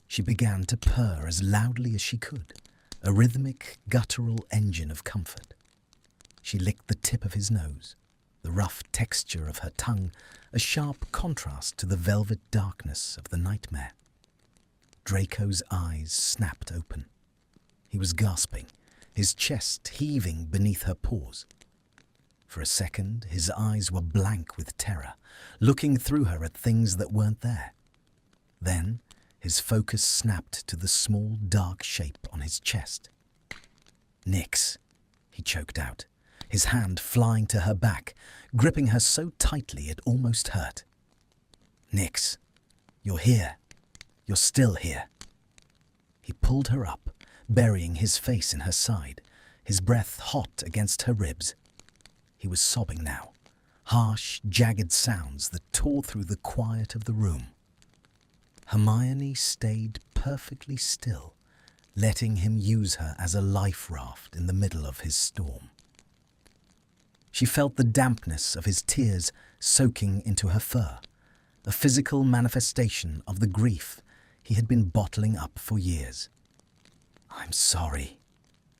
She began to purr as loudly as she could, a rhythmic, guttural engine of comfort. She licked the tip of his nose, the rough texture of her tongue a sharp contrast to the velvet darkness of the nightmare. Draco's eyes snapped open. He was gasping, his chest heaving beneath her paws. For a second, his eyes were blank with terror, looking through her at things that weren't there. Then, his focus snapped to the small, dark shape on his chest. "Nyx," he choked out, his hand flying to her back, gripping her so tightly it almost hurt. "Nyx, you're here. You're still here." He pulled her up, burying his face in her side, his breath hot against her ribs. He was sobbing now, harsh, jagged sounds that tore through the quiet of the room. Hermione stayed perfectly still, letting him use her as a life raft in the middle of his storm. She felt the dampness of his tears soaking into her fur, a physical manifestation of the grief he had been bottling up for years. "I'm sorry,"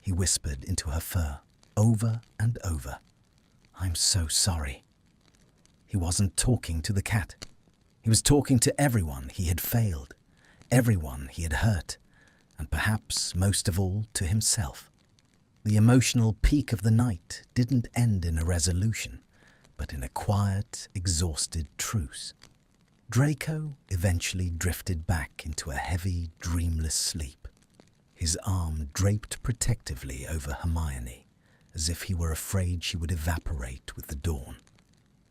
he whispered into her fur, over and over. "I'm so sorry." He wasn't talking to the cat. He was talking to everyone he had failed, everyone he had hurt, and perhaps most of all to himself. The emotional peak of the night didn't end in a resolution, but in a quiet, exhausted truce. Draco eventually drifted back into a heavy, dreamless sleep, his arm draped protectively over Hermione, as if he were afraid she would evaporate with the dawn.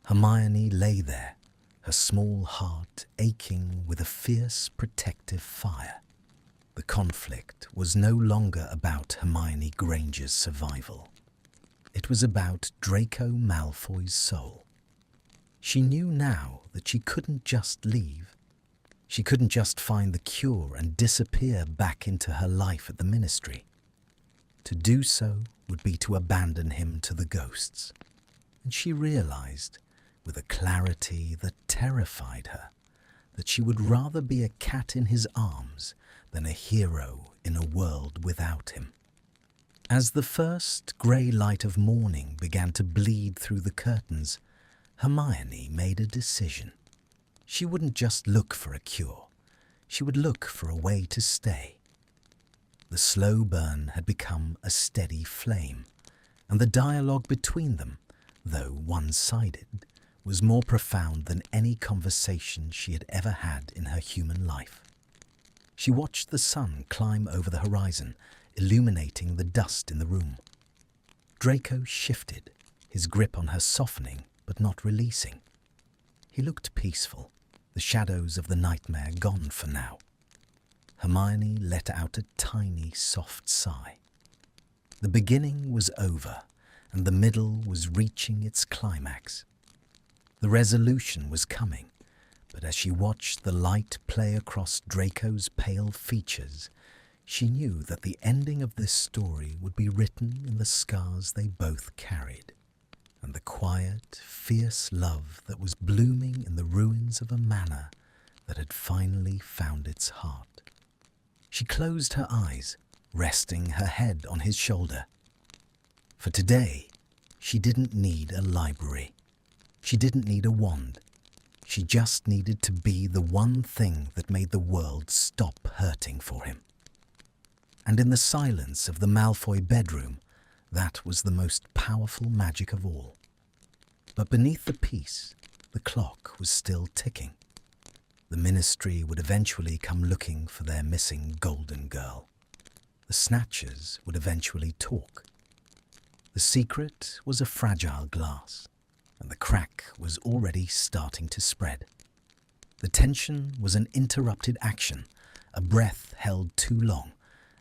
Hermione lay there, her small heart aching with a fierce, protective fire. The conflict was no longer about Hermione Granger's survival. It was about Draco Malfoy's soul. She knew now that she couldn't just leave. She couldn't just find the cure and disappear back into her life at the Ministry. To do so would be to abandon him to the ghosts. And she realized, with a clarity that terrified her, that she would rather be a cat in his arms than a hero in a world without him. As the first grey light of morning began to bleed through the curtains, Hermione made a decision. She wouldn't just look for a cure. She would look for a way to stay. The slow burn had become a steady flame, and the dialogue between them, though one-sided, was more profound than any conversation she had ever had in her human life. She watched the sun climb over the horizon, illuminating the dust in the room. Draco shifted, his grip on her softening but not releasing. He looked peaceful, the shadows of the nightmare gone for now. Hermione let out a tiny, soft sigh. The beginning was over, and the middle was reaching its climax. The resolution was coming, but as she watched the light play across Draco's pale features, she knew that the ending of this story would be written in the scars they both carried, and the quiet, fierce love that was blooming in the ruins of a manor that had finally found its heart. She closed her eyes, resting her head on his shoulder. For today, she didn't need a library. She didn't need a wand. She just needed to be the one thing that made the world stop hurting for him. And in the silence of the Malfoy bedroom, that was the most powerful magic of all. But beneath the peace, the clock was still ticking. The Ministry would eventually come looking for their missing golden girl. The Snatchers would eventually talk. The secret was a fragile glass, and the crack was already starting to spread. The tension was an interrupted action, a breath held too long,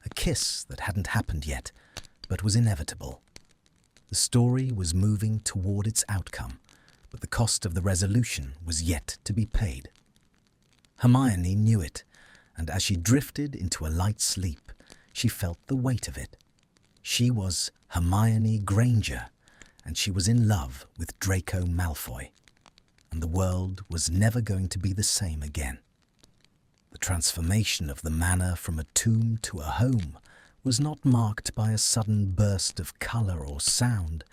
a kiss that hadn't happened yet, but was inevitable. The story was moving toward its outcome, but the cost of the resolution was yet to be paid. Hermione knew it, and as she drifted into a light sleep, she felt the weight of it. She was Hermione Granger, and she was in love with Draco Malfoy, and the world was never going to be the same again. The transformation of the manor from a tomb to a home was not marked by a sudden burst of colour or sound,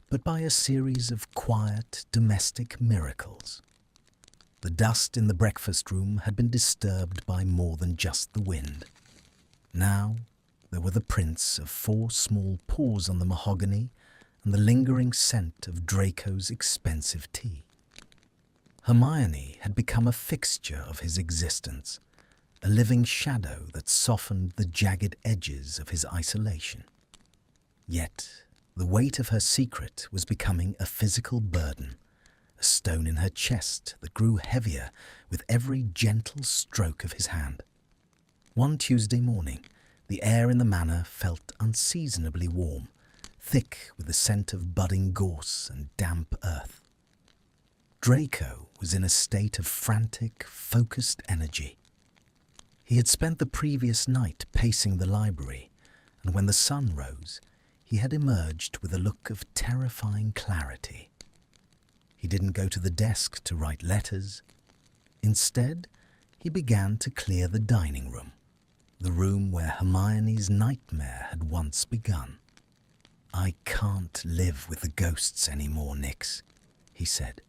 but by a series of quiet domestic miracles. The dust in the breakfast room had been disturbed by more than just the wind. Now there were the prints of 4 small paws on the mahogany and the lingering scent of Draco's expensive tea. Hermione had become a fixture of his existence, a living shadow that softened the jagged edges of his isolation. Yet the weight of her secret was becoming a physical burden, a stone in her chest that grew heavier with every gentle stroke of his hand. One Tuesday morning, the air in the manor felt unseasonably warm, thick with the scent of budding gorse and damp earth. Draco was in a state of frantic, focused energy. He had spent the previous night pacing the library, and when the sun rose, he had emerged with a look of terrifying clarity. He didn't go to the desk to write letters. Instead, he began to clear the dining room. the room where Hermione's nightmare had once begun. "I can't live with the ghosts anymore, Nix," he said,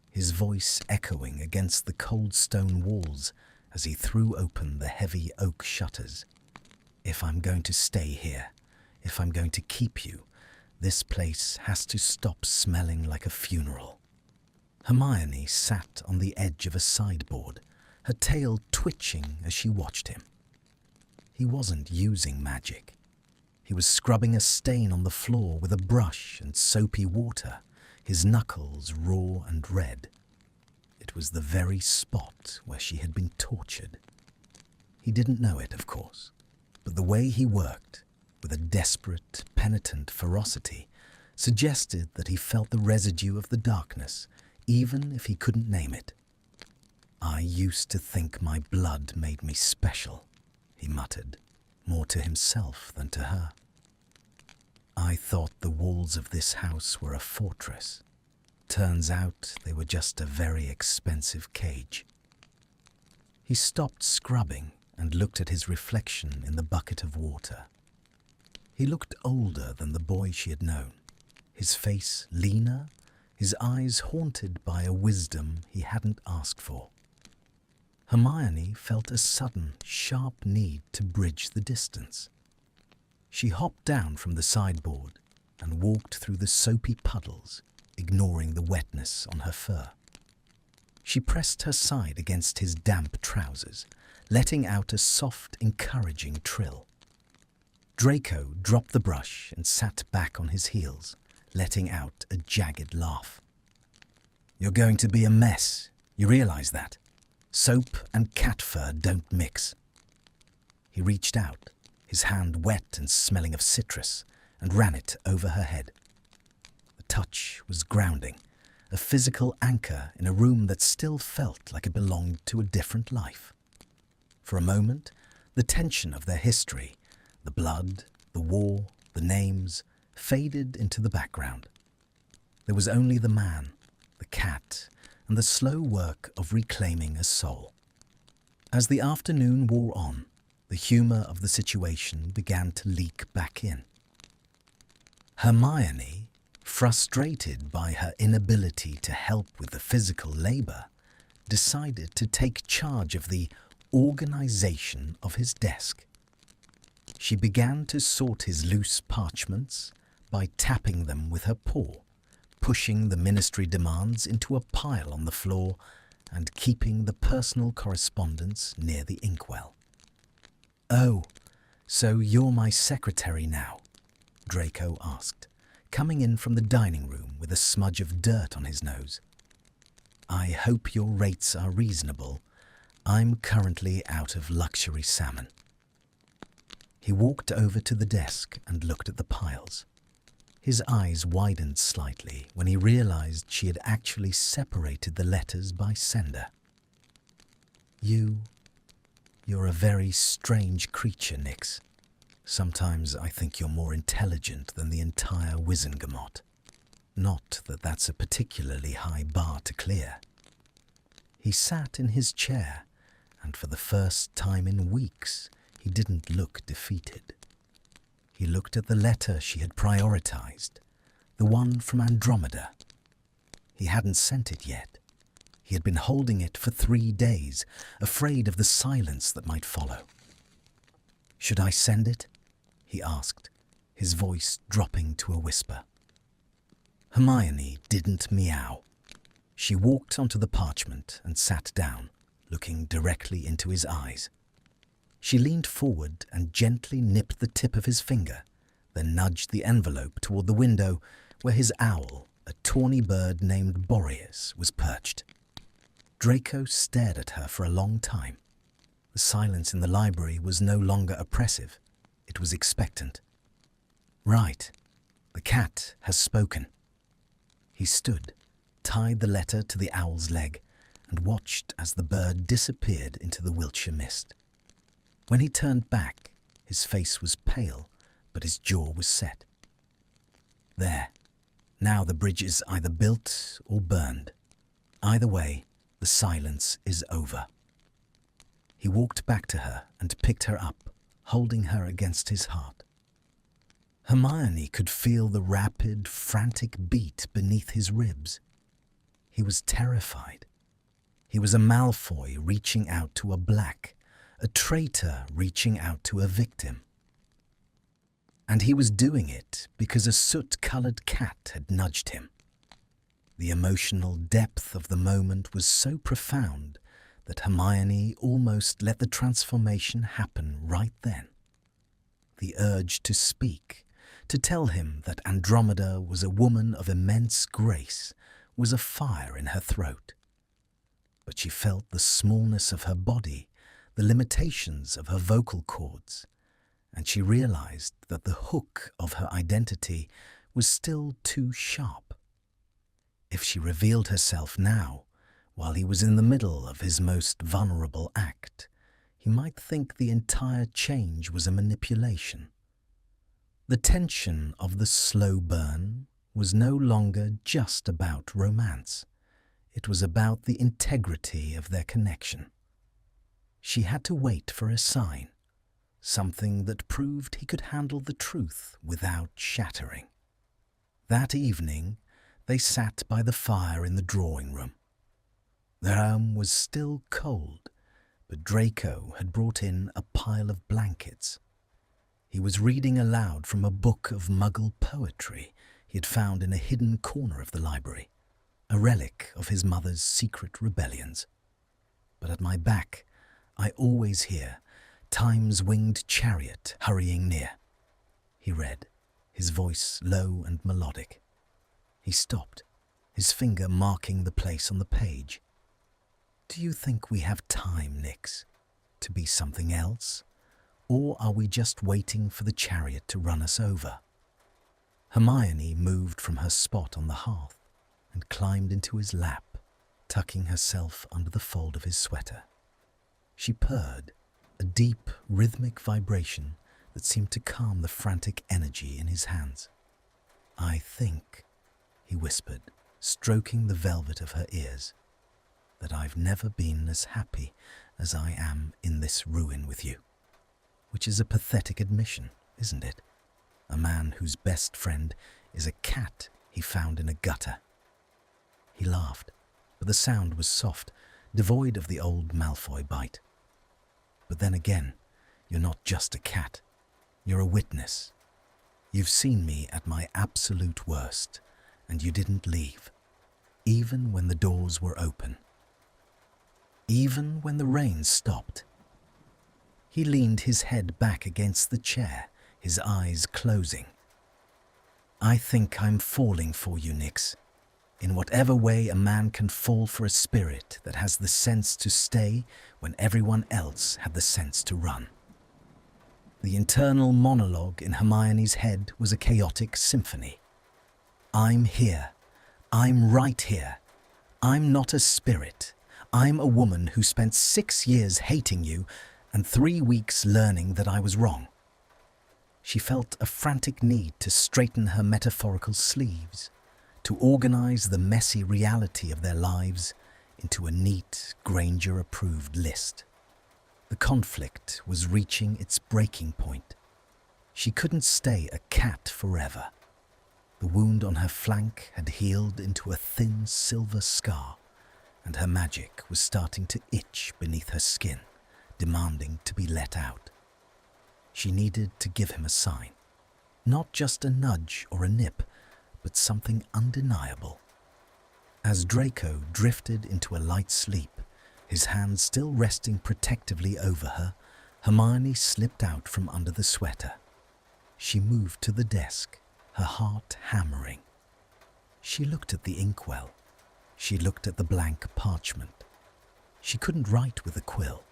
his voice echoing against the cold stone walls as he threw open the heavy oak shutters. "If I'm going to stay here, if I'm going to keep you, this place has to stop smelling like a funeral." Hermione sat on the edge of a sideboard, her tail twitching as she watched him. He wasn't using magic. He was scrubbing a stain on the floor with a brush and soapy water, his knuckles raw and red. It was the very spot where she had been tortured. He didn't know it, of course, but the way he worked, with a desperate, penitent ferocity, suggested that he felt the residue of the darkness, even if he couldn't name it. "I used to think my blood made me special," he muttered, more to himself than to her. "I thought the walls of this house were a fortress. Turns out they were just a very expensive cage." He stopped scrubbing and looked at his reflection in the bucket of water. He looked older than the boy she had known, his face leaner, his eyes haunted by a wisdom he hadn't asked for. Hermione felt a sudden, sharp need to bridge the distance. She hopped down from the sideboard and walked through the soapy puddles, ignoring the wetness on her fur. She pressed her side against his damp trousers, letting out a soft, encouraging trill. Draco dropped the brush and sat back on his heels, letting out a jagged laugh. "You're going to be a mess, you realize that? Soap and cat fur don't mix." He reached out, his hand wet and smelling of citrus, and ran it over her head. The touch was grounding, a physical anchor in a room that still felt like it belonged to a different life. For a moment, the tension of their history, the blood, the war, the names, faded into the background. There was only the man, the cat, and the slow work of reclaiming a soul. As the afternoon wore on, the humour of the situation began to leak back in. Hermione, frustrated by her inability to help with the physical labour, decided to take charge of the organisation of his desk. She began to sort his loose parchments by tapping them with her paw, pushing the ministry demands into a pile on the floor and keeping the personal correspondence near the inkwell. "Oh, so you're my secretary now?" Draco asked, coming in from the dining room with a smudge of dirt on his nose. "I hope your rates are reasonable. I'm currently out of luxury salmon." He walked over to the desk and looked at the piles. His eyes widened slightly when he realized she had actually separated the letters by sender. You're a very strange creature, Nix. Sometimes I think you're more intelligent than the entire Wizengamot. Not that that's a particularly high bar to clear." He sat in his chair, and for the first time in weeks, he didn't look defeated. He looked at the letter she had prioritized, the one from Andromeda. He hadn't sent it yet. He had been holding it for 3 days, afraid of the silence that might follow. "Should I send it?" he asked, his voice dropping to a whisper. Hermione didn't meow. She walked onto the parchment and sat down, looking directly into his eyes. She leaned forward and gently nipped the tip of his finger, then nudged the envelope toward the window where his owl, a tawny bird named Boreas, was perched. Draco stared at her for a long time. The silence in the library was no longer oppressive. It was expectant. "Right. The cat has spoken." He stood, tied the letter to the owl's leg, and watched as the bird disappeared into the Wiltshire mist. When he turned back, his face was pale, but his jaw was set. "There. Now the bridge is either built or burned. Either way, the silence is over." He walked back to her and picked her up, holding her against his heart. Hermione could feel the rapid, frantic beat beneath his ribs. He was terrified. He was a Malfoy reaching out to a Black, a traitor reaching out to a victim. And he was doing it because a soot-colored cat had nudged him. The emotional depth of the moment was so profound that Hermione almost let the transformation happen right then. The urge to speak, to tell him that Andromeda was a woman of immense grace, was a fire in her throat. But she felt the smallness of her body, the limitations of her vocal cords, and she realized that the hook of her identity was still too sharp. If she revealed herself now, while he was in the middle of his most vulnerable act, he might think the entire change was a manipulation. The tension of the slow burn was no longer just about romance. It was about the integrity of their connection. She had to wait for a sign, something that proved he could handle the truth without shattering. That evening, they sat by the fire in the drawing room. Their home was still cold, but Draco had brought in a pile of blankets. He was reading aloud from a book of Muggle poetry he had found in a hidden corner of the library, a relic of his mother's secret rebellions. But at my back, I always hear Time's winged chariot hurrying near. He read, his voice low and melodic. He stopped, his finger marking the place on the page. Do you think we have time, Nyx, to be something else? Or are we just waiting for the chariot to run us over? Hermione moved from her spot on the hearth and climbed into his lap, tucking herself under the fold of his sweater. She purred, a deep, rhythmic vibration that seemed to calm the frantic energy in his hands. I think, he whispered, stroking the velvet of her ears, that I've never been as happy as I am in this ruin with you. Which is a pathetic admission, isn't it? A man whose best friend is a cat he found in a gutter. He laughed, but the sound was soft, devoid of the old Malfoy bite. But then again, you're not just a cat. You're a witness. You've seen me at my absolute worst, and you didn't leave, even when the doors were open. Even when the rain stopped. He leaned his head back against the chair, his eyes closing. I think I'm falling for you, Nyx, in whatever way a man can fall for a spirit that has the sense to stay when everyone else had the sense to run. The internal monologue in Hermione's head was a chaotic symphony. I'm here. I'm right here. I'm not a spirit. I'm a woman who spent 6 years hating you and 3 weeks learning that I was wrong. She felt a frantic need to straighten her metaphorical sleeves, to organize the messy reality of their lives into a neat, Granger-approved list. The conflict was reaching its breaking point. She couldn't stay a cat forever. The wound on her flank had healed into a thin silver scar, and her magic was starting to itch beneath her skin, demanding to be let out. She needed to give him a sign, not just a nudge or a nip, but something undeniable. As Draco drifted into a light sleep, his hands still resting protectively over her, Hermione slipped out from under the sweater. She moved to the desk, her heart hammering. She looked at the inkwell. She looked at the blank parchment. She couldn't write with a quill.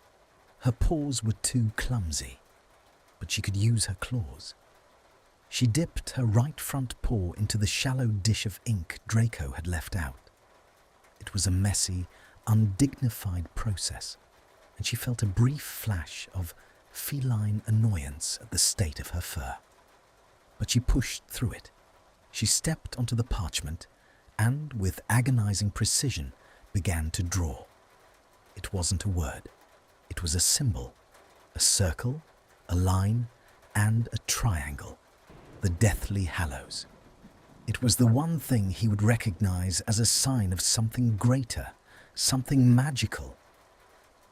Her paws were too clumsy, but she could use her claws. She dipped her right front paw into the shallow dish of ink Draco had left out. It was a messy, undignified process, and she felt a brief flash of feline annoyance at the state of her fur. But she pushed through it. She stepped onto the parchment and, with agonizing precision, began to draw. It wasn't a word. It was a symbol, a circle, a line, and a triangle, the Deathly Hallows. It was the one thing he would recognize as a sign of something greater, something magical.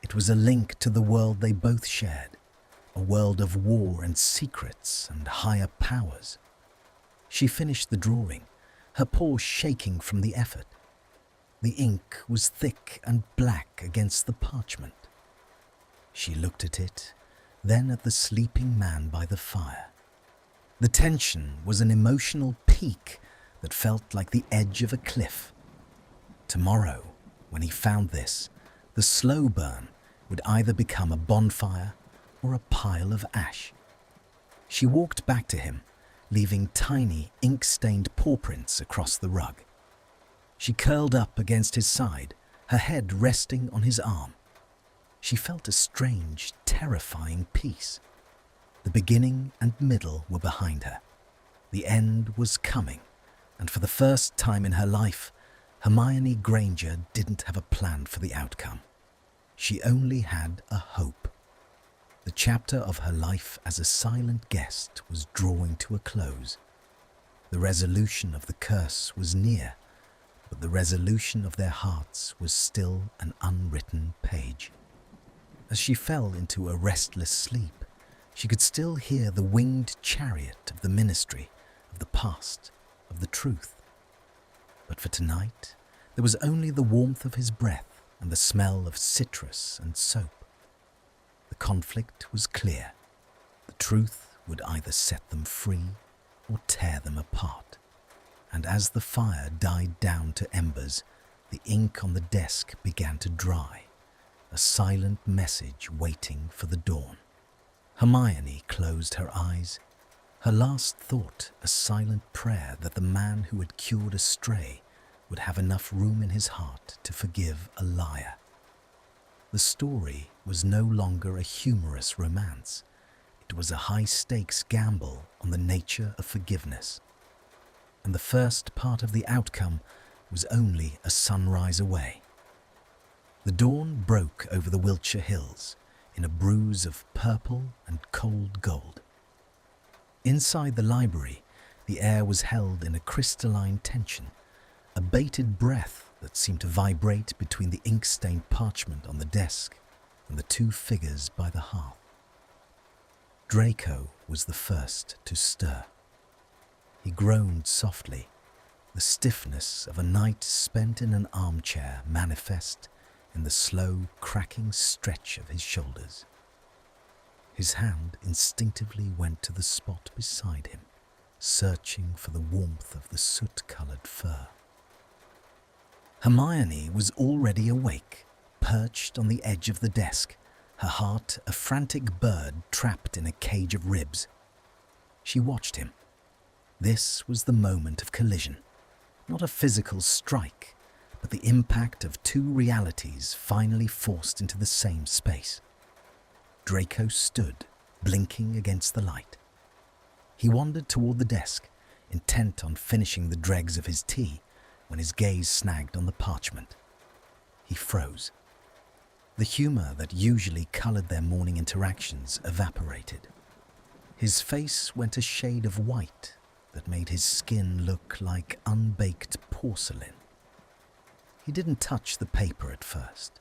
It was a link to the world they both shared, a world of war and secrets and higher powers. She finished the drawing, her paws shaking from the effort. The ink was thick and black against the parchment. She looked at it, then at the sleeping man by the fire. The tension was an emotional peak that felt like the edge of a cliff. Tomorrow, when he found this, the slow burn would either become a bonfire or a pile of ash. She walked back to him, leaving tiny, ink-stained paw prints across the rug. She curled up against his side, her head resting on his arm. She felt a strange, terrifying peace. The beginning and middle were behind her. The end was coming, and for the first time in her life, Hermione Granger didn't have a plan for the outcome. She only had a hope. The chapter of her life as a silent guest was drawing to a close. The resolution of the curse was near, but the resolution of their hearts was still an unwritten page. As she fell into a restless sleep, she could still hear the winged chariot of the ministry, of the past, of the truth. But for tonight, there was only the warmth of his breath and the smell of citrus and soap. The conflict was clear. The truth would either set them free or tear them apart. And as the fire died down to embers, the ink on the desk began to dry, a silent message waiting for the dawn. Hermione closed her eyes, her last thought a silent prayer that the man who had cured a stray would have enough room in his heart to forgive a liar. The story was no longer a humorous romance. It was a high-stakes gamble on the nature of forgiveness. And the first part of the outcome was only a sunrise away. The dawn broke over the Wiltshire hills in a bruise of purple and cold gold. Inside the library, the air was held in a crystalline tension, a bated breath that seemed to vibrate between the ink-stained parchment on the desk and the two figures by the hearth. Draco was the first to stir. He groaned softly, the stiffness of a night spent in an armchair manifest in the slow, cracking stretch of his shoulders. His hand instinctively went to the spot beside him, searching for the warmth of the soot-colored fur. Hermione was already awake, perched on the edge of the desk, her heart a frantic bird trapped in a cage of ribs. She watched him. This was the moment of collision, not a physical strike, but the impact of two realities finally forced into the same space. Draco stood, blinking against the light. He wandered toward the desk, intent on finishing the dregs of his tea, when his gaze snagged on the parchment. He froze. The humor that usually colored their morning interactions evaporated. His face went a shade of white that made his skin look like unbaked porcelain. He didn't touch the paper at first.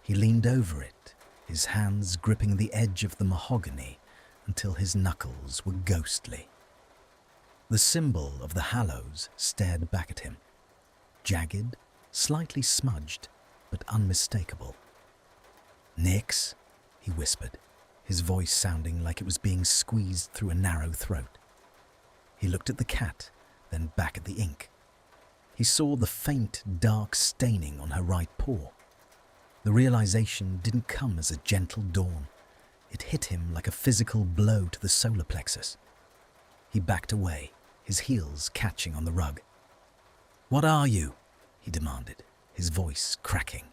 He leaned over it, his hands gripping the edge of the mahogany until his knuckles were ghostly. The symbol of the Hallows stared back at him, jagged, slightly smudged, but unmistakable. "Nix," he whispered, his voice sounding like it was being squeezed through a narrow throat. He looked at the cat, then back at the ink. He saw the faint, dark staining on her right paw. The realization didn't come as a gentle dawn. It hit him like a physical blow to the solar plexus. He backed away, his heels catching on the rug. "What are you?" he demanded, his voice cracking.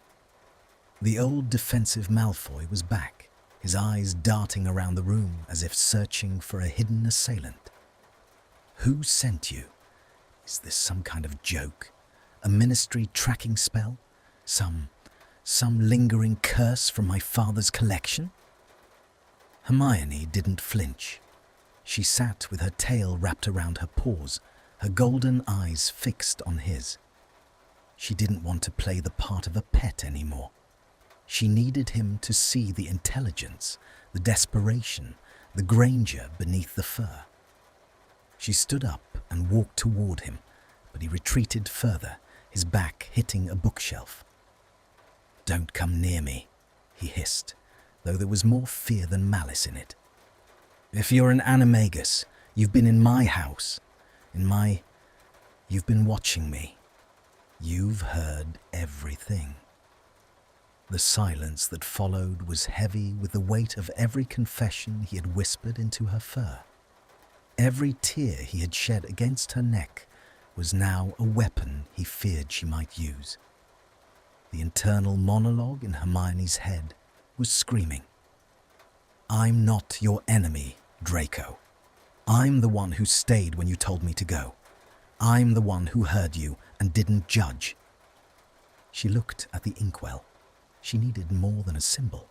The old defensive Malfoy was back, his eyes darting around the room as if searching for a hidden assailant. "Who sent you? Is this some kind of joke? A ministry tracking spell? Some lingering curse from my father's collection?" Hermione didn't flinch. She sat with her tail wrapped around her paws, her golden eyes fixed on his. She didn't want to play the part of a pet anymore. She needed him to see the intelligence, the desperation, the Granger beneath the fur. She stood up and walked toward him, but he retreated further, his back hitting a bookshelf. "Don't come near me," he hissed, though there was more fear than malice in it. "If you're an animagus, you've been in my house. You've been watching me. You've heard everything." The silence that followed was heavy with the weight of every confession he had whispered into her fur. Every tear he had shed against her neck was now a weapon he feared she might use. The internal monologue in Hermione's head was screaming. "I'm not your enemy, Draco. I'm the one who stayed when you told me to go. I'm the one who heard you and didn't judge." She looked at the inkwell. She needed more than a symbol.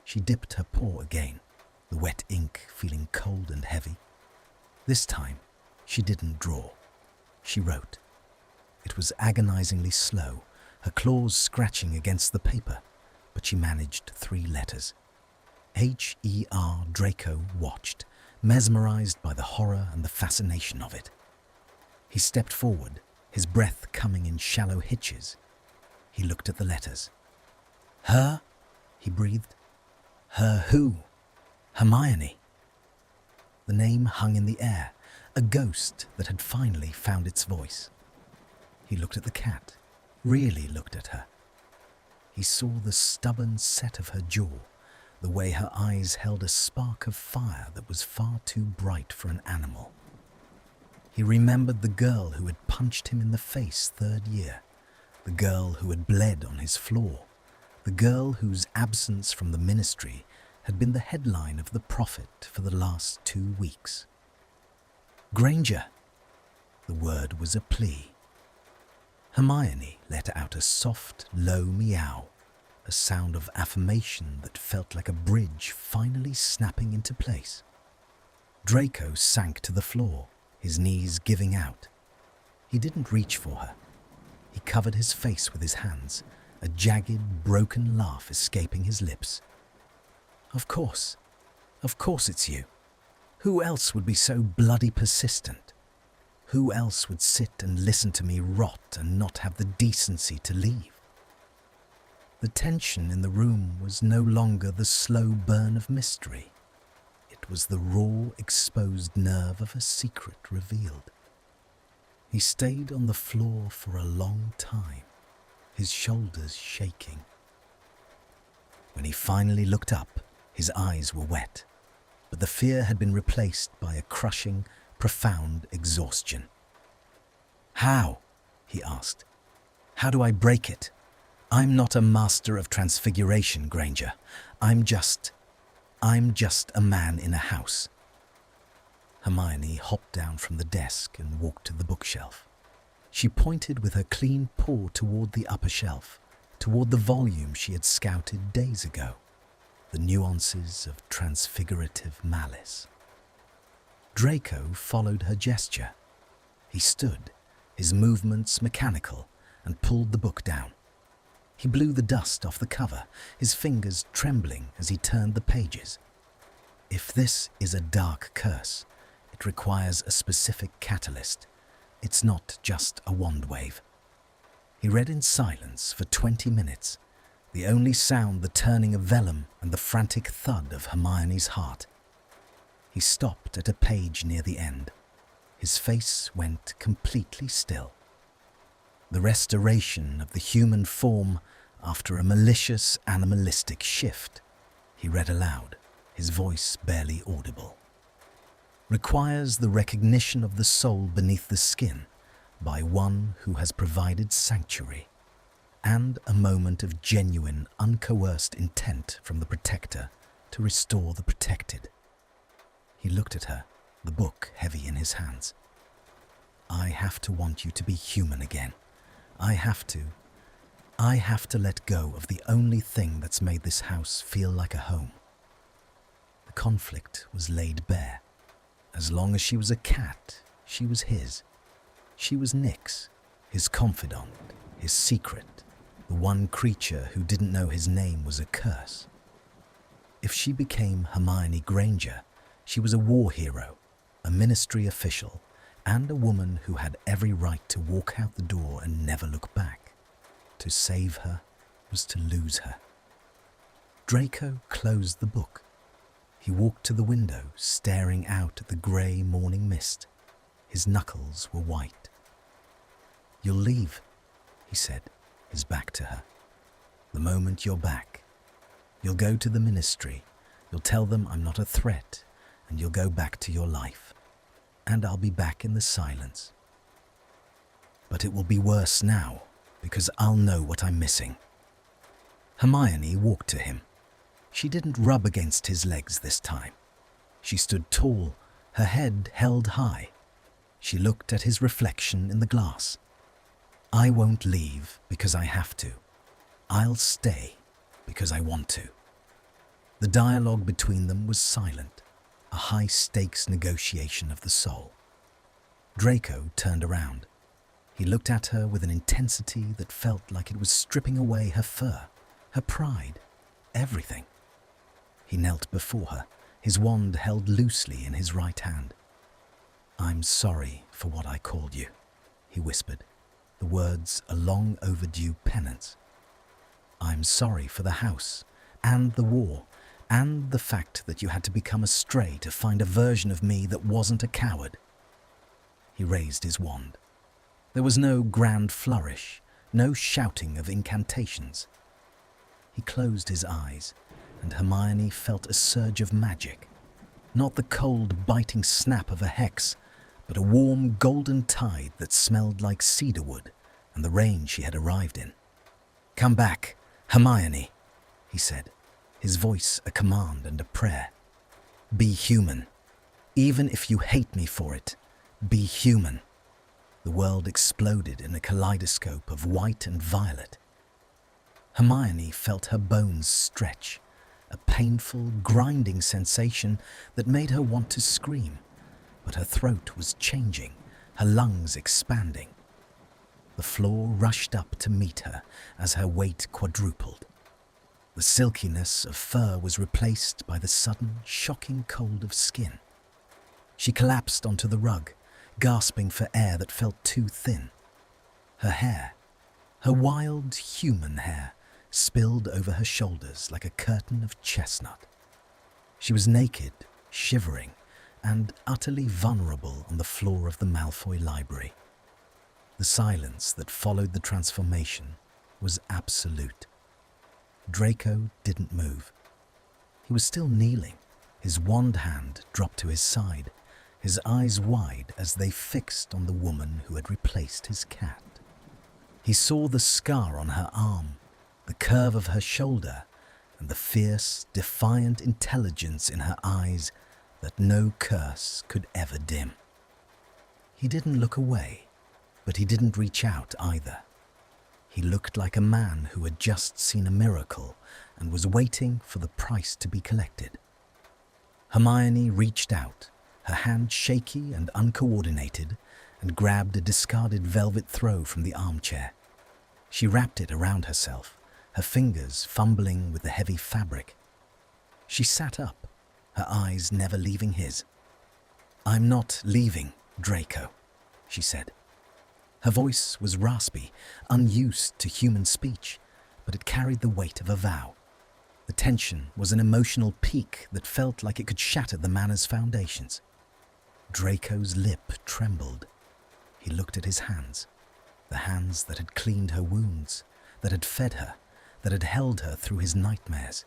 She dipped her paw again, the wet ink feeling cold and heavy. This time, she didn't draw. She wrote. It was agonizingly slow, her claws scratching against the paper, but she managed 3 letters. H-E-R Draco watched, mesmerized by the horror and the fascination of it. He stepped forward, his breath coming in shallow hitches. He looked at the letters. "Her?" he breathed. "Her who?" "Hermione." The name hung in the air, a ghost that had finally found its voice. He looked at the cat, really looked at her. He saw the stubborn set of her jaw, the way her eyes held a spark of fire that was far too bright for an animal. He remembered the girl who had punched him in the face 3rd year, the girl who had bled on his floor, the girl whose absence from the ministry had been the headline of the Prophet for the last 2 weeks. "Granger!" The word was a plea. Hermione let out a soft, low meow, a sound of affirmation that felt like a bridge finally snapping into place. Draco sank to the floor, his knees giving out. He didn't reach for her. He covered his face with his hands, a jagged, broken laugh escaping his lips. Of course it's you. Who else would be so bloody persistent? Who else would sit and listen to me rot and not have the decency to leave?" The tension in the room was no longer the slow burn of mystery. It was the raw, exposed nerve of a secret revealed. He stayed on the floor for a long time, his shoulders shaking. When he finally looked up, his eyes were wet, but the fear had been replaced by a crushing, profound exhaustion. "How?" he asked. "How do I break it? I'm not a master of transfiguration, Granger. I'm just a man in a house." Hermione hopped down from the desk and walked to the bookshelf. She pointed with her clean paw toward the upper shelf, toward the volume she had scouted days ago, the nuances of transfigurative malice. Draco followed her gesture. He stood, his movements mechanical, and pulled the book down. He blew the dust off the cover, his fingers trembling as he turned the pages. If this is a dark curse, it requires a specific catalyst. It's not just a wand wave. He read in silence for 20 minutes, the only sound the turning of vellum and the frantic thud of Hermione's heart. He stopped at a page near the end. His face went completely still. The restoration of the human form after a malicious animalistic shift, he read aloud, his voice barely audible, requires the recognition of the soul beneath the skin by one who has provided sanctuary, and a moment of genuine, uncoerced intent from the protector to restore the protected. He looked at her, the book heavy in his hands. "I have to want you to be human again. I have to let go of the only thing that's made this house feel like a home." The conflict was laid bare. As long as she was a cat, she was his. She was Nick's, his confidant, his secret, the one creature who didn't know his name was a curse. If she became Hermione Granger, she was a war hero, a ministry official, and a woman who had every right to walk out the door and never look back. To save her was to lose her. Draco closed the book. He walked to the window, staring out at the grey morning mist. His knuckles were white. "You'll leave," he said, his back to her. "The moment you're back. You'll go to the ministry. You'll tell them I'm not a threat, and you'll go back to your life. And I'll be back in the silence. But it will be worse now, because I'll know what I'm missing." Hermione walked to him. She didn't rub against his legs this time. She stood tall, her head held high. She looked at his reflection in the glass. "I won't leave because I have to. I'll stay because I want to." The dialogue between them was silent, a high-stakes negotiation of the soul. Draco turned around. He looked at her with an intensity that felt like it was stripping away her fur, her pride, everything. He knelt before her, his wand held loosely in his right hand. "I'm sorry for what I called you," he whispered, the words a long overdue penance. "I'm sorry for the house, and the war, and the fact that you had to become a stray to find a version of me that wasn't a coward." He raised his wand. There was no grand flourish, no shouting of incantations. He closed his eyes, and Hermione felt a surge of magic. Not the cold, biting snap of a hex, but a warm, golden tide that smelled like cedarwood and the rain she had arrived in. "Come back, Hermione," he said, his voice a command and a prayer. "Be human. Even if you hate me for it, be human." The world exploded in a kaleidoscope of white and violet. Hermione felt her bones stretch, a painful, grinding sensation that made her want to scream, but her throat was changing, her lungs expanding. The floor rushed up to meet her as her weight quadrupled. The silkiness of fur was replaced by the sudden, shocking cold of skin. She collapsed onto the rug, gasping for air that felt too thin. Her hair, her wild human hair, spilled over her shoulders like a curtain of chestnut. She was naked, shivering, and utterly vulnerable on the floor of the Malfoy library. The silence that followed the transformation was absolute. Draco didn't move. He was still kneeling, his wand hand dropped to his side, his eyes wide as they fixed on the woman who had replaced his cat. He saw the scar on her arm, the curve of her shoulder, and the fierce, defiant intelligence in her eyes that no curse could ever dim. He didn't look away, but he didn't reach out either. He looked like a man who had just seen a miracle and was waiting for the price to be collected. Hermione reached out, her hand shaky and uncoordinated, and grabbed a discarded velvet throw from the armchair. She wrapped it around herself, her fingers fumbling with the heavy fabric. She sat up, her eyes never leaving his. "I'm not leaving, Draco," she said. Her voice was raspy, unused to human speech, but it carried the weight of a vow. The tension was an emotional peak that felt like it could shatter the manor's foundations. Draco's lip trembled. He looked at his hands, the hands that had cleaned her wounds, that had fed her, that had held her through his nightmares.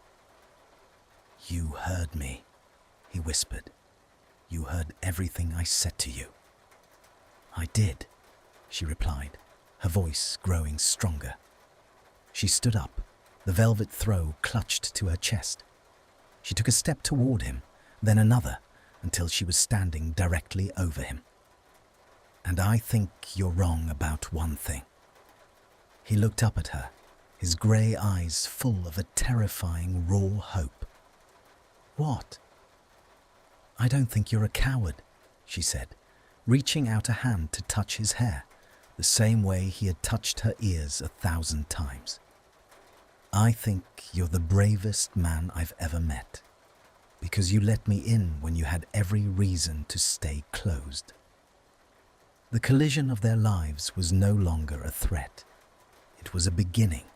"You heard me," he whispered. "You heard everything I said to you." "I did," she replied, her voice growing stronger. She stood up, the velvet throw clutched to her chest. She took a step toward him, then another, until she was standing directly over him. "And I think you're wrong about one thing." He looked up at her, his grey eyes full of a terrifying, raw hope. "What?" "I don't think you're a coward," she said, reaching out a hand to touch his hair, the same way he had touched her ears 1,000 times. "I think you're the bravest man I've ever met, because you let me in when you had every reason to stay closed." The collision of their lives was no longer a threat. It was a beginning.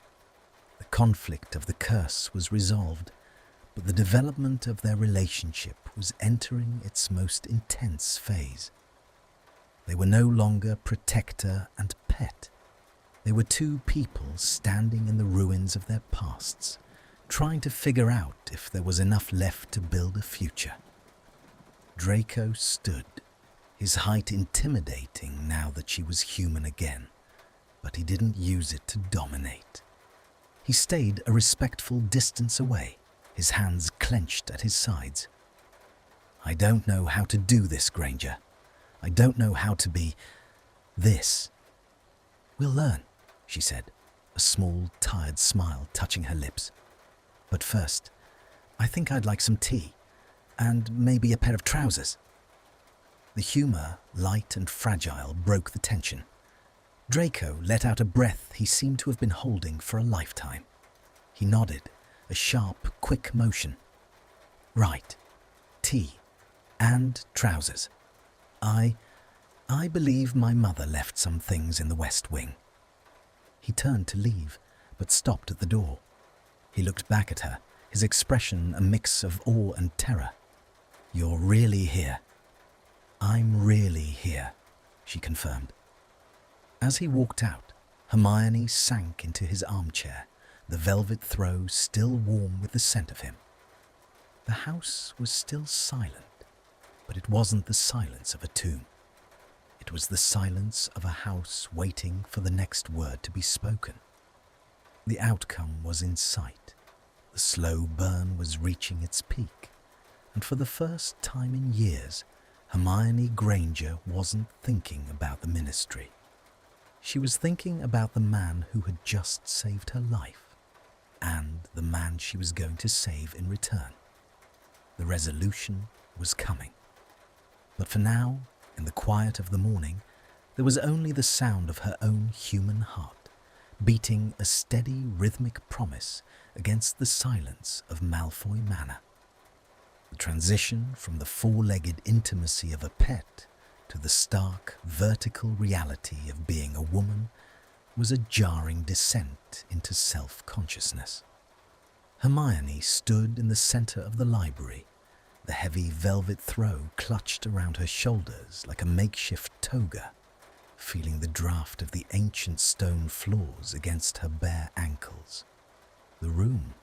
The conflict of the curse was resolved, but the development of their relationship was entering its most intense phase. They were no longer protector and pet. They were two people standing in the ruins of their pasts, trying to figure out if there was enough left to build a future. Draco stood, his height intimidating now that she was human again, but he didn't use it to dominate. He stayed a respectful distance away, his hands clenched at his sides. "I don't know how to do this, Granger. I don't know how to be this." "We'll learn," she said, a small, tired smile touching her lips. "But first, I think I'd like some tea, and maybe a pair of trousers." The humor, light and fragile, broke the tension. Draco let out a breath he seemed to have been holding for a lifetime. He nodded, a sharp, quick motion. "Right. Tea. And trousers. I believe my mother left some things in the West Wing." He turned to leave, but stopped at the door. He looked back at her, his expression a mix of awe and terror. "You're really here?" "I'm really here," she confirmed. As he walked out, Hermione sank into his armchair, the velvet throw still warm with the scent of him. The house was still silent, but it wasn't the silence of a tomb. It was the silence of a house waiting for the next word to be spoken. The outcome was in sight. The slow burn was reaching its peak, and for the first time in years, Hermione Granger wasn't thinking about the ministry. She was thinking about the man who had just saved her life, and the man she was going to save in return. The resolution was coming. But for now, in the quiet of the morning, there was only the sound of her own human heart, beating a steady rhythmic promise against the silence of Malfoy Manor. The transition from the four-legged intimacy of a pet to the stark, vertical reality of being a woman was a jarring descent into self-consciousness. Hermione stood in the center of the library, the heavy velvet throw clutched around her shoulders like a makeshift toga, feeling the draft of the ancient stone floors against her bare ankles. The room,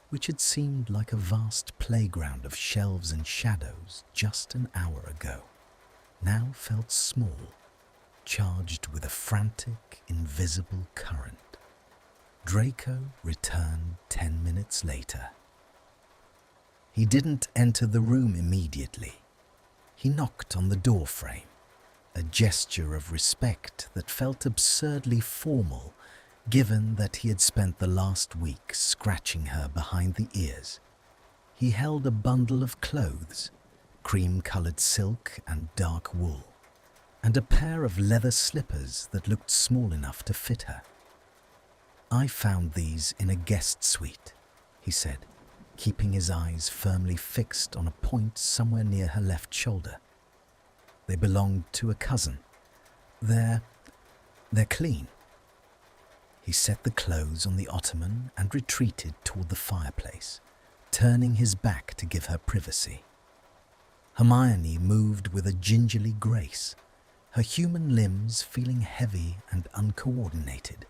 which had seemed like a vast playground of shelves and shadows just an hour ago, now felt small, charged with a frantic, invisible current. Draco returned 10 minutes later. He didn't enter the room immediately. He knocked on the doorframe, a gesture of respect that felt absurdly formal given that he had spent the last week scratching her behind the ears. He held a bundle of clothes, cream-colored silk and dark wool, and a pair of leather slippers that looked small enough to fit her. "I found these in a guest suite," he said, keeping his eyes firmly fixed on a point somewhere near her left shoulder. "They belonged to a cousin. They're clean." He set the clothes on the ottoman and retreated toward the fireplace, turning his back to give her privacy. Hermione moved with a gingerly grace, her human limbs feeling heavy and uncoordinated.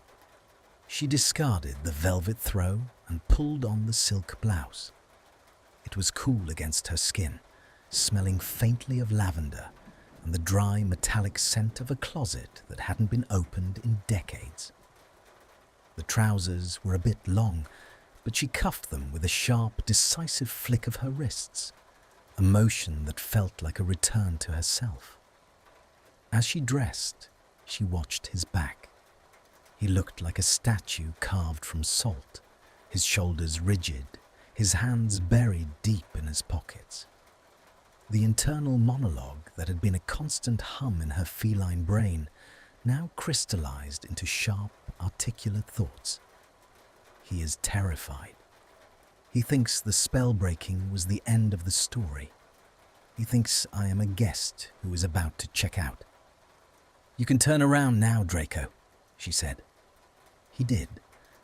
She discarded the velvet throw and pulled on the silk blouse. It was cool against her skin, smelling faintly of lavender and the dry metallic scent of a closet that hadn't been opened in decades. The trousers were a bit long, but she cuffed them with a sharp, decisive flick of her wrists, a motion that felt like a return to herself. As she dressed, she watched his back. He looked like a statue carved from salt, his shoulders rigid, his hands buried deep in his pockets. The internal monologue that had been a constant hum in her feline brain now crystallized into sharp, articulate thoughts. He is terrified. He thinks the spell breaking was the end of the story. He thinks I am a guest who is about to check out. "You can turn around now, Draco," she said. He did,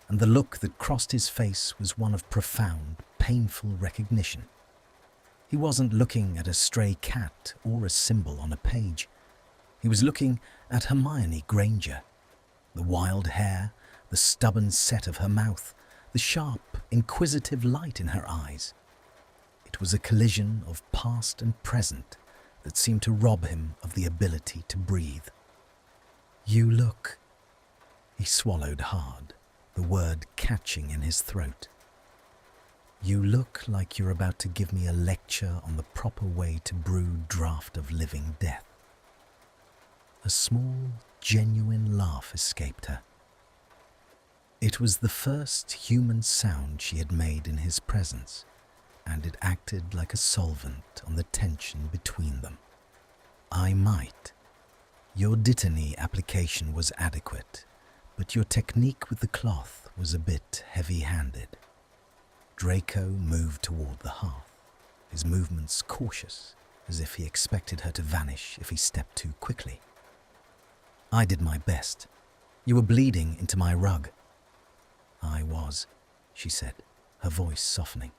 and the look that crossed his face was one of profound, painful recognition. He wasn't looking at a stray cat or a symbol on a page. He was looking at Hermione Granger. The wild hair, the stubborn set of her mouth, the sharp, inquisitive light in her eyes. It was a collision of past and present that seemed to rob him of the ability to breathe. "You look..." He swallowed hard, the word catching in his throat. "You look like you're about to give me a lecture on the proper way to brew draught of living death." A small, genuine laugh escaped her. It was the first human sound she had made in his presence, and it acted like a solvent on the tension between them. "I might. Your dittany application was adequate, but your technique with the cloth was a bit heavy-handed." Draco moved toward the hearth, his movements cautious, as if he expected her to vanish if he stepped too quickly. "I did my best. You were bleeding into my rug." "I was," she said, her voice softening.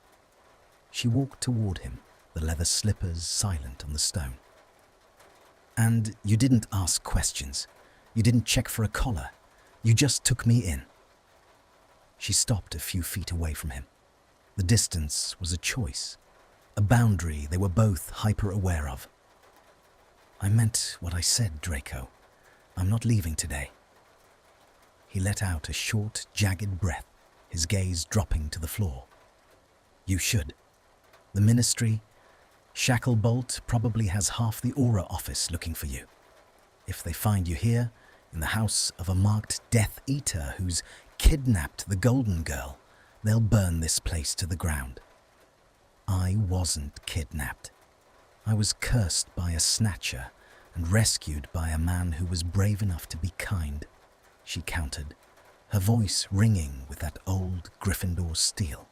She walked toward him, the leather slippers silent on the stone. "And you didn't ask questions. You didn't check for a collar. You just took me in." She stopped a few feet away from him. The distance was a choice, a boundary they were both hyper-aware of. "I meant what I said, Draco. I'm not leaving today." He let out a short, jagged breath, his gaze dropping to the floor. "You should. The Ministry, Shacklebolt probably has half the Aura office looking for you. If they find you here, in the house of a marked Death Eater who's kidnapped the Golden Girl, they'll burn this place to the ground." "I wasn't kidnapped. I was cursed by a snatcher and rescued by a man who was brave enough to be kind," she countered, her voice ringing with that old Gryffindor steel.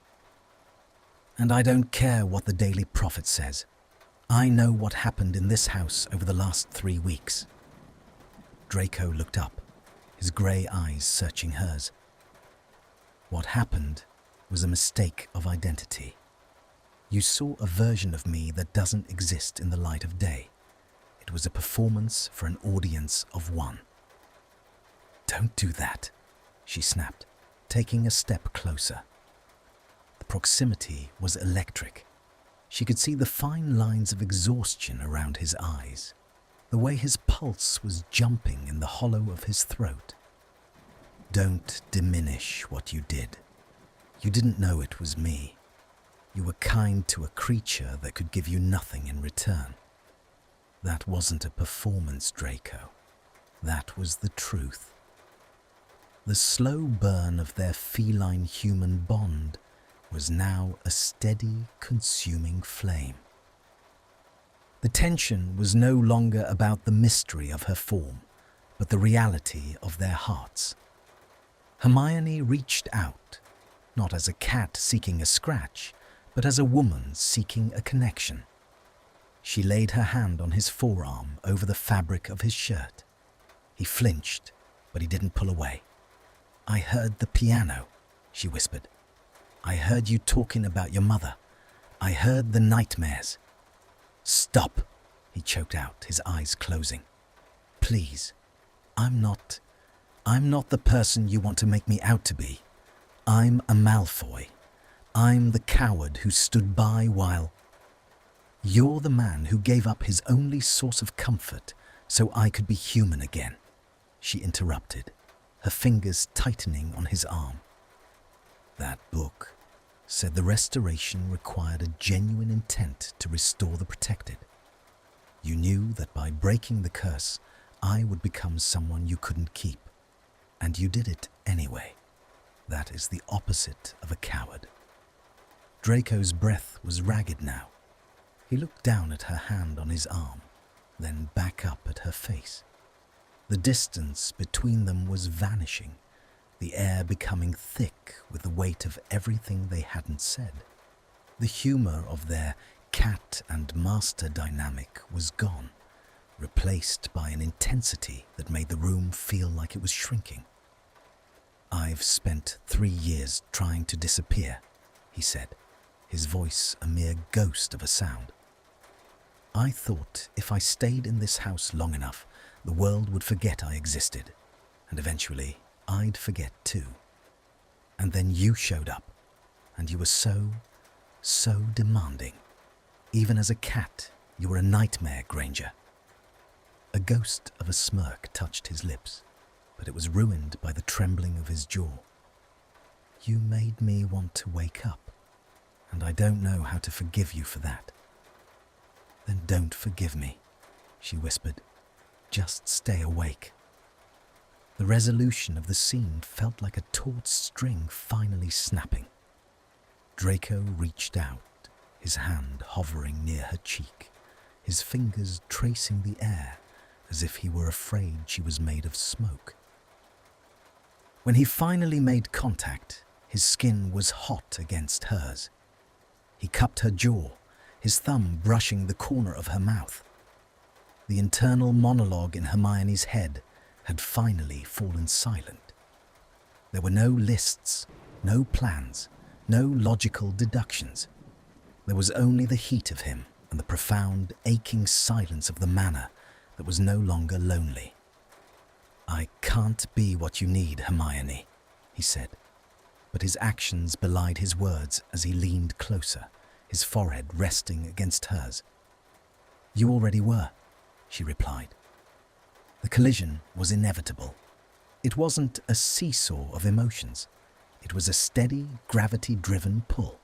"And I don't care what the Daily Prophet says. I know what happened in this house over the last 3 weeks." Draco looked up, his grey eyes searching hers. "What happened was a mistake of identity. You saw a version of me that doesn't exist in the light of day. It was a performance for an audience of one." "Don't do that," she snapped, taking a step closer. The proximity was electric. She could see the fine lines of exhaustion around his eyes, the way his pulse was jumping in the hollow of his throat. "Don't diminish what you did. You didn't know it was me. You were kind to a creature that could give you nothing in return. That wasn't a performance, Draco. That was the truth." The slow burn of their feline-human bond was now a steady, consuming flame. The tension was no longer about the mystery of her form, but the reality of their hearts. Hermione reached out, not as a cat seeking a scratch, but as a woman seeking a connection. She laid her hand on his forearm over the fabric of his shirt. He flinched, but he didn't pull away. "I heard the piano," she whispered. "I heard you talking about your mother. I heard the nightmares." "Stop," he choked out, his eyes closing. "Please, I'm not the person you want to make me out to be. I'm a Malfoy. I'm the coward who stood by while... You're the man who gave up his only source of comfort so I could be human again," she interrupted, her fingers tightening on his arm. "That book said the restoration required a genuine intent to restore the protected. You knew that by breaking the curse, I would become someone you couldn't keep, and you did it anyway. That is the opposite of a coward." Draco's breath was ragged now. He looked down at her hand on his arm, then back up at her face. The distance between them was vanishing, the air becoming thick with the weight of everything they hadn't said. The humor of their cat and master dynamic was gone, replaced by an intensity that made the room feel like it was shrinking. "I've spent 3 years trying to disappear," he said, his voice a mere ghost of a sound. "I thought if I stayed in this house long enough, the world would forget I existed, and eventually I'd forget too. And then you showed up, and you were so demanding. Even as a cat, you were a nightmare, Granger." A ghost of a smirk touched his lips, but it was ruined by the trembling of his jaw. "You made me want to wake up, and I don't know how to forgive you for that." "Then don't forgive me," she whispered. "Just stay awake." The resolution of the scene felt like a taut string finally snapping. Draco reached out, his hand hovering near her cheek, his fingers tracing the air as if he were afraid she was made of smoke. When he finally made contact, his skin was hot against hers. He cupped her jaw, his thumb brushing the corner of her mouth. The internal monologue in Hermione's head had finally fallen silent. There were no lists, no plans, no logical deductions. There was only the heat of him and the profound, aching silence of the manor that was no longer lonely. "I can't be what you need, Hermione," he said, but his actions belied his words as he leaned closer, his forehead resting against hers. "You already were," she replied. The collision was inevitable. It wasn't a seesaw of emotions. It was a steady, gravity-driven pull.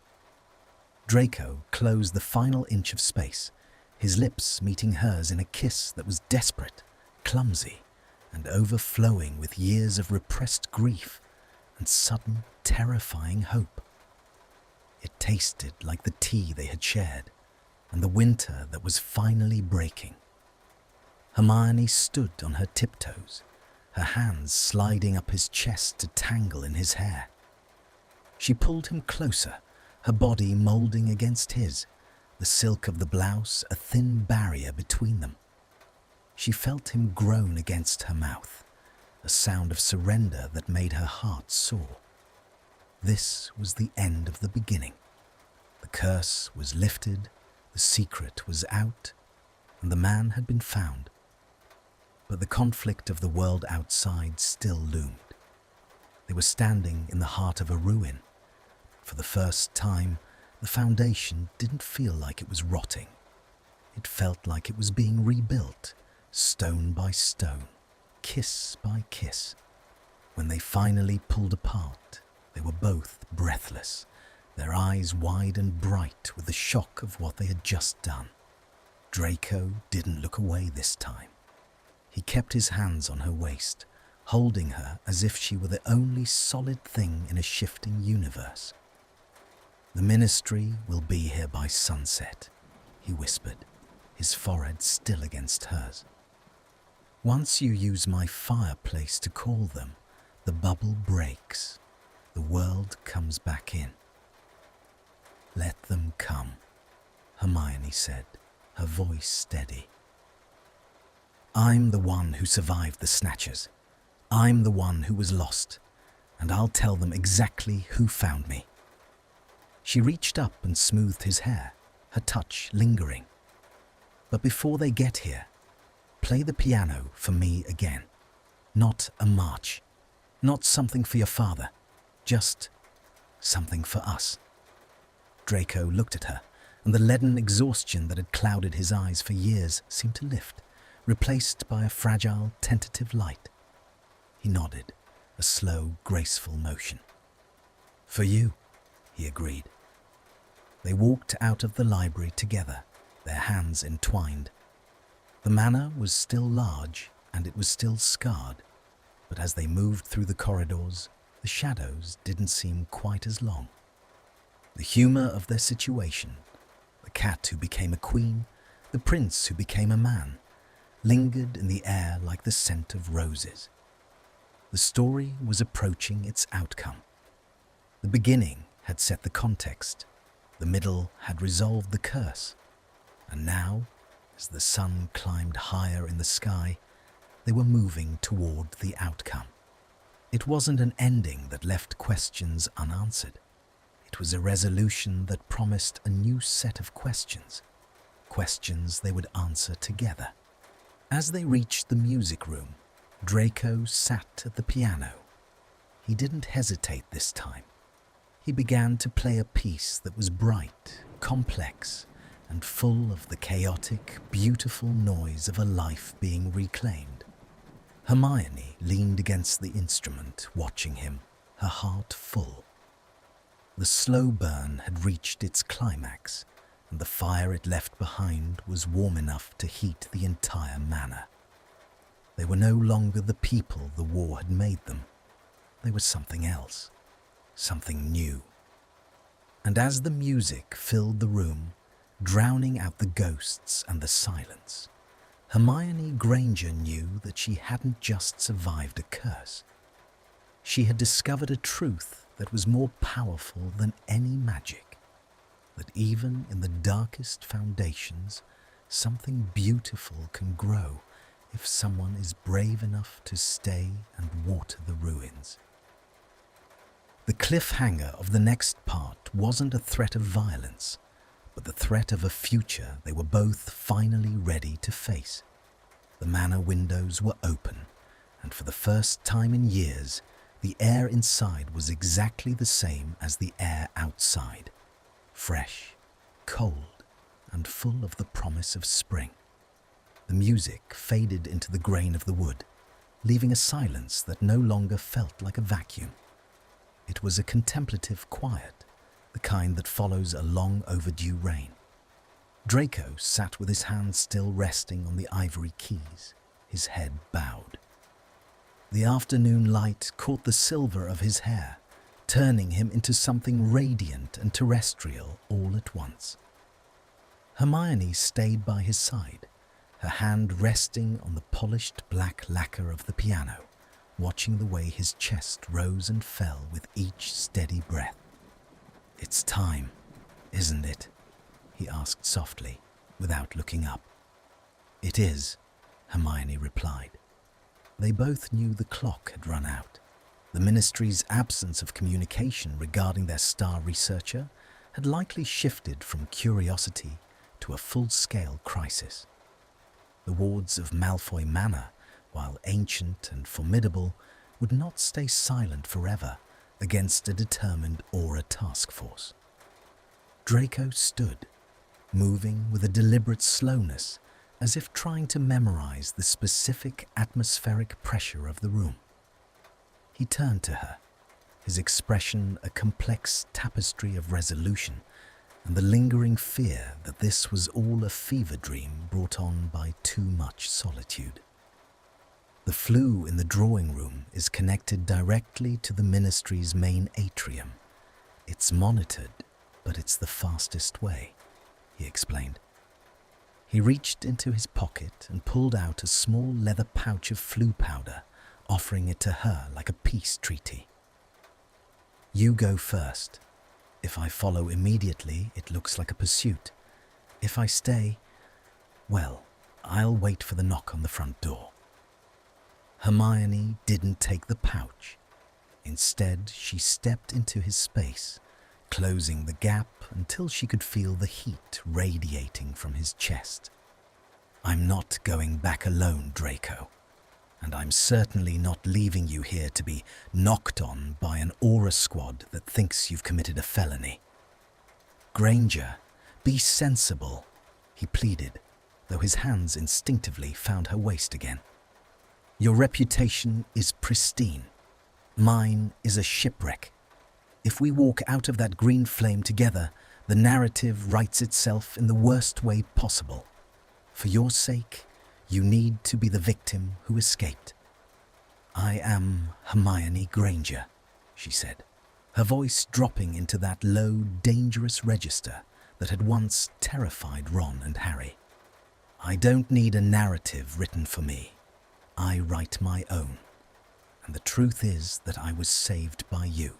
Draco closed the final inch of space, his lips meeting hers in a kiss that was desperate, clumsy, and overflowing with years of repressed grief and sudden, terrifying hope. It tasted like the tea they had shared and the winter that was finally breaking. Hermione stood on her tiptoes, her hands sliding up his chest to tangle in his hair. She pulled him closer, her body molding against his, the silk of the blouse a thin barrier between them. She felt him groan against her mouth, a sound of surrender that made her heart soar. This was the end of the beginning. The curse was lifted, the secret was out, and the man had been found. But the conflict of the world outside still loomed. They were standing in the heart of a ruin. For the first time, the foundation didn't feel like it was rotting. It felt like it was being rebuilt, stone by stone, kiss by kiss. When they finally pulled apart, they were both breathless, their eyes wide and bright with the shock of what they had just done. Draco didn't look away this time. He kept his hands on her waist, holding her as if she were the only solid thing in a shifting universe. "The ministry will be here by sunset," he whispered, his forehead still against hers. "Once you use my fireplace to call them, the bubble breaks. The world comes back in." "Let them come," Hermione said, her voice steady. "I'm the one who survived the Snatchers. I'm the one who was lost, and I'll tell them exactly who found me." She reached up and smoothed his hair, her touch lingering. "But before they get here, play the piano for me again. Not a march, not something for your father, just something for us." Draco looked at her, and the leaden exhaustion that had clouded his eyes for years seemed to lift, replaced by a fragile, tentative light. He nodded, a slow, graceful motion. "For you," he agreed. They walked out of the library together, their hands entwined. The manor was still large and it was still scarred, but as they moved through the corridors, the shadows didn't seem quite as long. The humor of their situation, the the cat who became a queen, the prince who became a man, lingered in the air like the scent of roses. The story was approaching its outcome. The beginning had set the context, the middle had resolved the curse, and now, as the sun climbed higher in the sky, they were moving toward the outcome. It wasn't an ending that left questions unanswered. It was a resolution that promised a new set of questions, questions they would answer together. As they reached the music room, Draco sat at the piano. He didn't hesitate this time. He began to play a piece that was bright, complex, and full of the chaotic, beautiful noise of a life being reclaimed. Hermione leaned against the instrument, watching him, her heart full. The slow burn had reached its climax, and the fire it left behind was warm enough to heat the entire manor. They were no longer the people the war had made them. They were something else, something new. And as the music filled the room, drowning out the ghosts and the silence, Hermione Granger knew that she hadn't just survived a curse. She had discovered a truth that was more powerful than any magic, that even in the darkest foundations, something beautiful can grow if someone is brave enough to stay and water the ruins. The cliffhanger of the next part wasn't a threat of violence, but the threat of a future they were both finally ready to face. The manor windows were open, and for the first time in years, the air inside was exactly the same as the air outside, fresh, cold, and full of the promise of spring. The music faded into the grain of the wood, leaving a silence that no longer felt like a vacuum. It was a contemplative quiet, the kind that follows a long overdue rain. Draco sat with his hands still resting on the ivory keys, his head bowed. The afternoon light caught the silver of his hair, turning him into something radiant and terrestrial all at once. Hermione stayed by his side, her hand resting on the polished black lacquer of the piano, watching the way his chest rose and fell with each steady breath. "It's time, isn't it?" he asked softly, without looking up. "It is," Hermione replied. They both knew the clock had run out. The Ministry's absence of communication regarding their star researcher had likely shifted from curiosity to a full-scale crisis. The wards of Malfoy Manor, while ancient and formidable, would not stay silent forever against a determined Aura task force. Draco stood, moving with a deliberate slowness, as if trying to memorize the specific atmospheric pressure of the room. He turned to her, his expression a complex tapestry of resolution and the lingering fear that this was all a fever dream brought on by too much solitude. The flue in the drawing room is connected directly to the Ministry's main atrium. It's monitored, but it's the fastest way, he explained. He reached into his pocket and pulled out a small leather pouch of flue powder, offering it to her like a peace treaty. "You go first. If I follow immediately, it looks like a pursuit. If I stay, well, I'll wait for the knock on the front door." Hermione didn't take the pouch. Instead, she stepped into his space, closing the gap until she could feel the heat radiating from his chest. "I'm not going back alone, Draco, and I'm certainly not leaving you here to be knocked on by an Aura squad that thinks you've committed a felony. Granger, be sensible," he pleaded, though his hands instinctively found her waist again. "Your reputation is pristine. Mine is a shipwreck. If we walk out of that green flame together, the narrative writes itself in the worst way possible. For your sake, you need to be the victim who escaped." "I am Hermione Granger," she said, her voice dropping into that low, dangerous register that had once terrified Ron and Harry. I don't need a narrative written for me. I write my own. And the truth is that I was saved by you.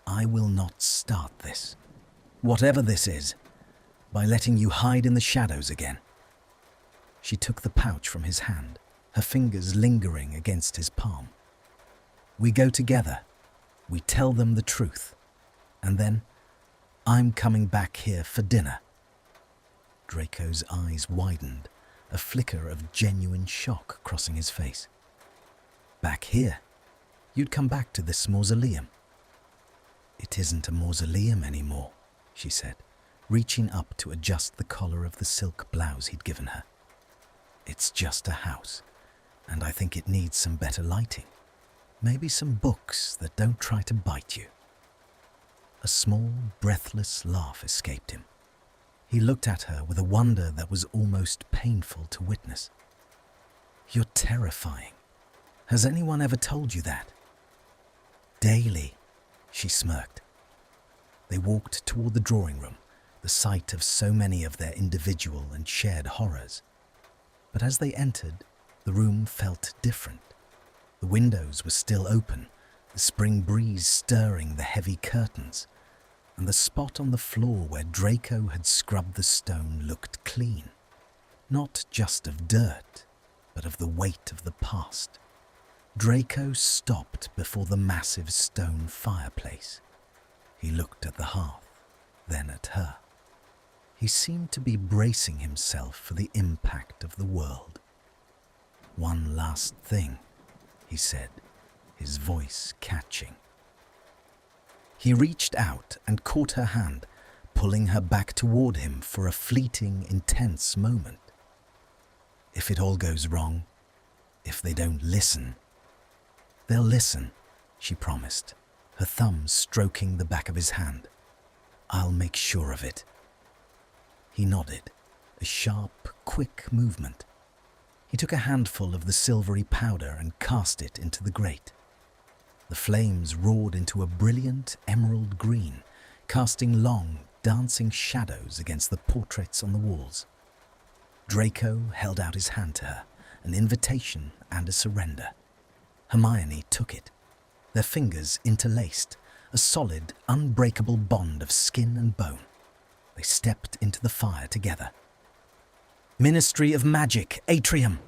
I will not start this, whatever this is, by letting you hide in the shadows again. She took the pouch from his hand, her fingers lingering against his palm. We go together. We tell them the truth. And then, I'm coming back here for dinner. Draco's eyes widened, a flicker of genuine shock crossing his face. Back here? You'd come back to this mausoleum. It isn't a mausoleum anymore, she said, reaching up to adjust the collar of the silk blouse he'd given her. It's just a house, and I think it needs some better lighting. Maybe some books that don't try to bite you. A small, breathless laugh escaped him. He looked at her with a wonder that was almost painful to witness. You're terrifying. Has anyone ever told you that? Daily, she smirked. They walked toward the drawing room, the site of so many of their individual and shared horrors. But as they entered, the room felt different. The windows were still open, the spring breeze stirring the heavy curtains, and the spot on the floor where Draco had scrubbed the stone looked clean, not just of dirt, but of the weight of the past. Draco stopped before the massive stone fireplace. He looked at the hearth, then at her. He seemed to be bracing himself for the impact of the world. One last thing, he said, his voice catching. He reached out and caught her hand, pulling her back toward him for a fleeting, intense moment. If it all goes wrong, if they don't listen, they'll listen, she promised, her thumb stroking the back of his hand. I'll make sure of it. He nodded, a sharp, quick movement. He took a handful of the silvery powder and cast it into the grate. The flames roared into a brilliant emerald green, casting long, dancing shadows against the portraits on the walls. Draco held out his hand to her, an invitation and a surrender. Hermione took it, their fingers interlaced, a solid, unbreakable bond of skin and bone. They stepped into the fire together. "Ministry of Magic, Atrium!"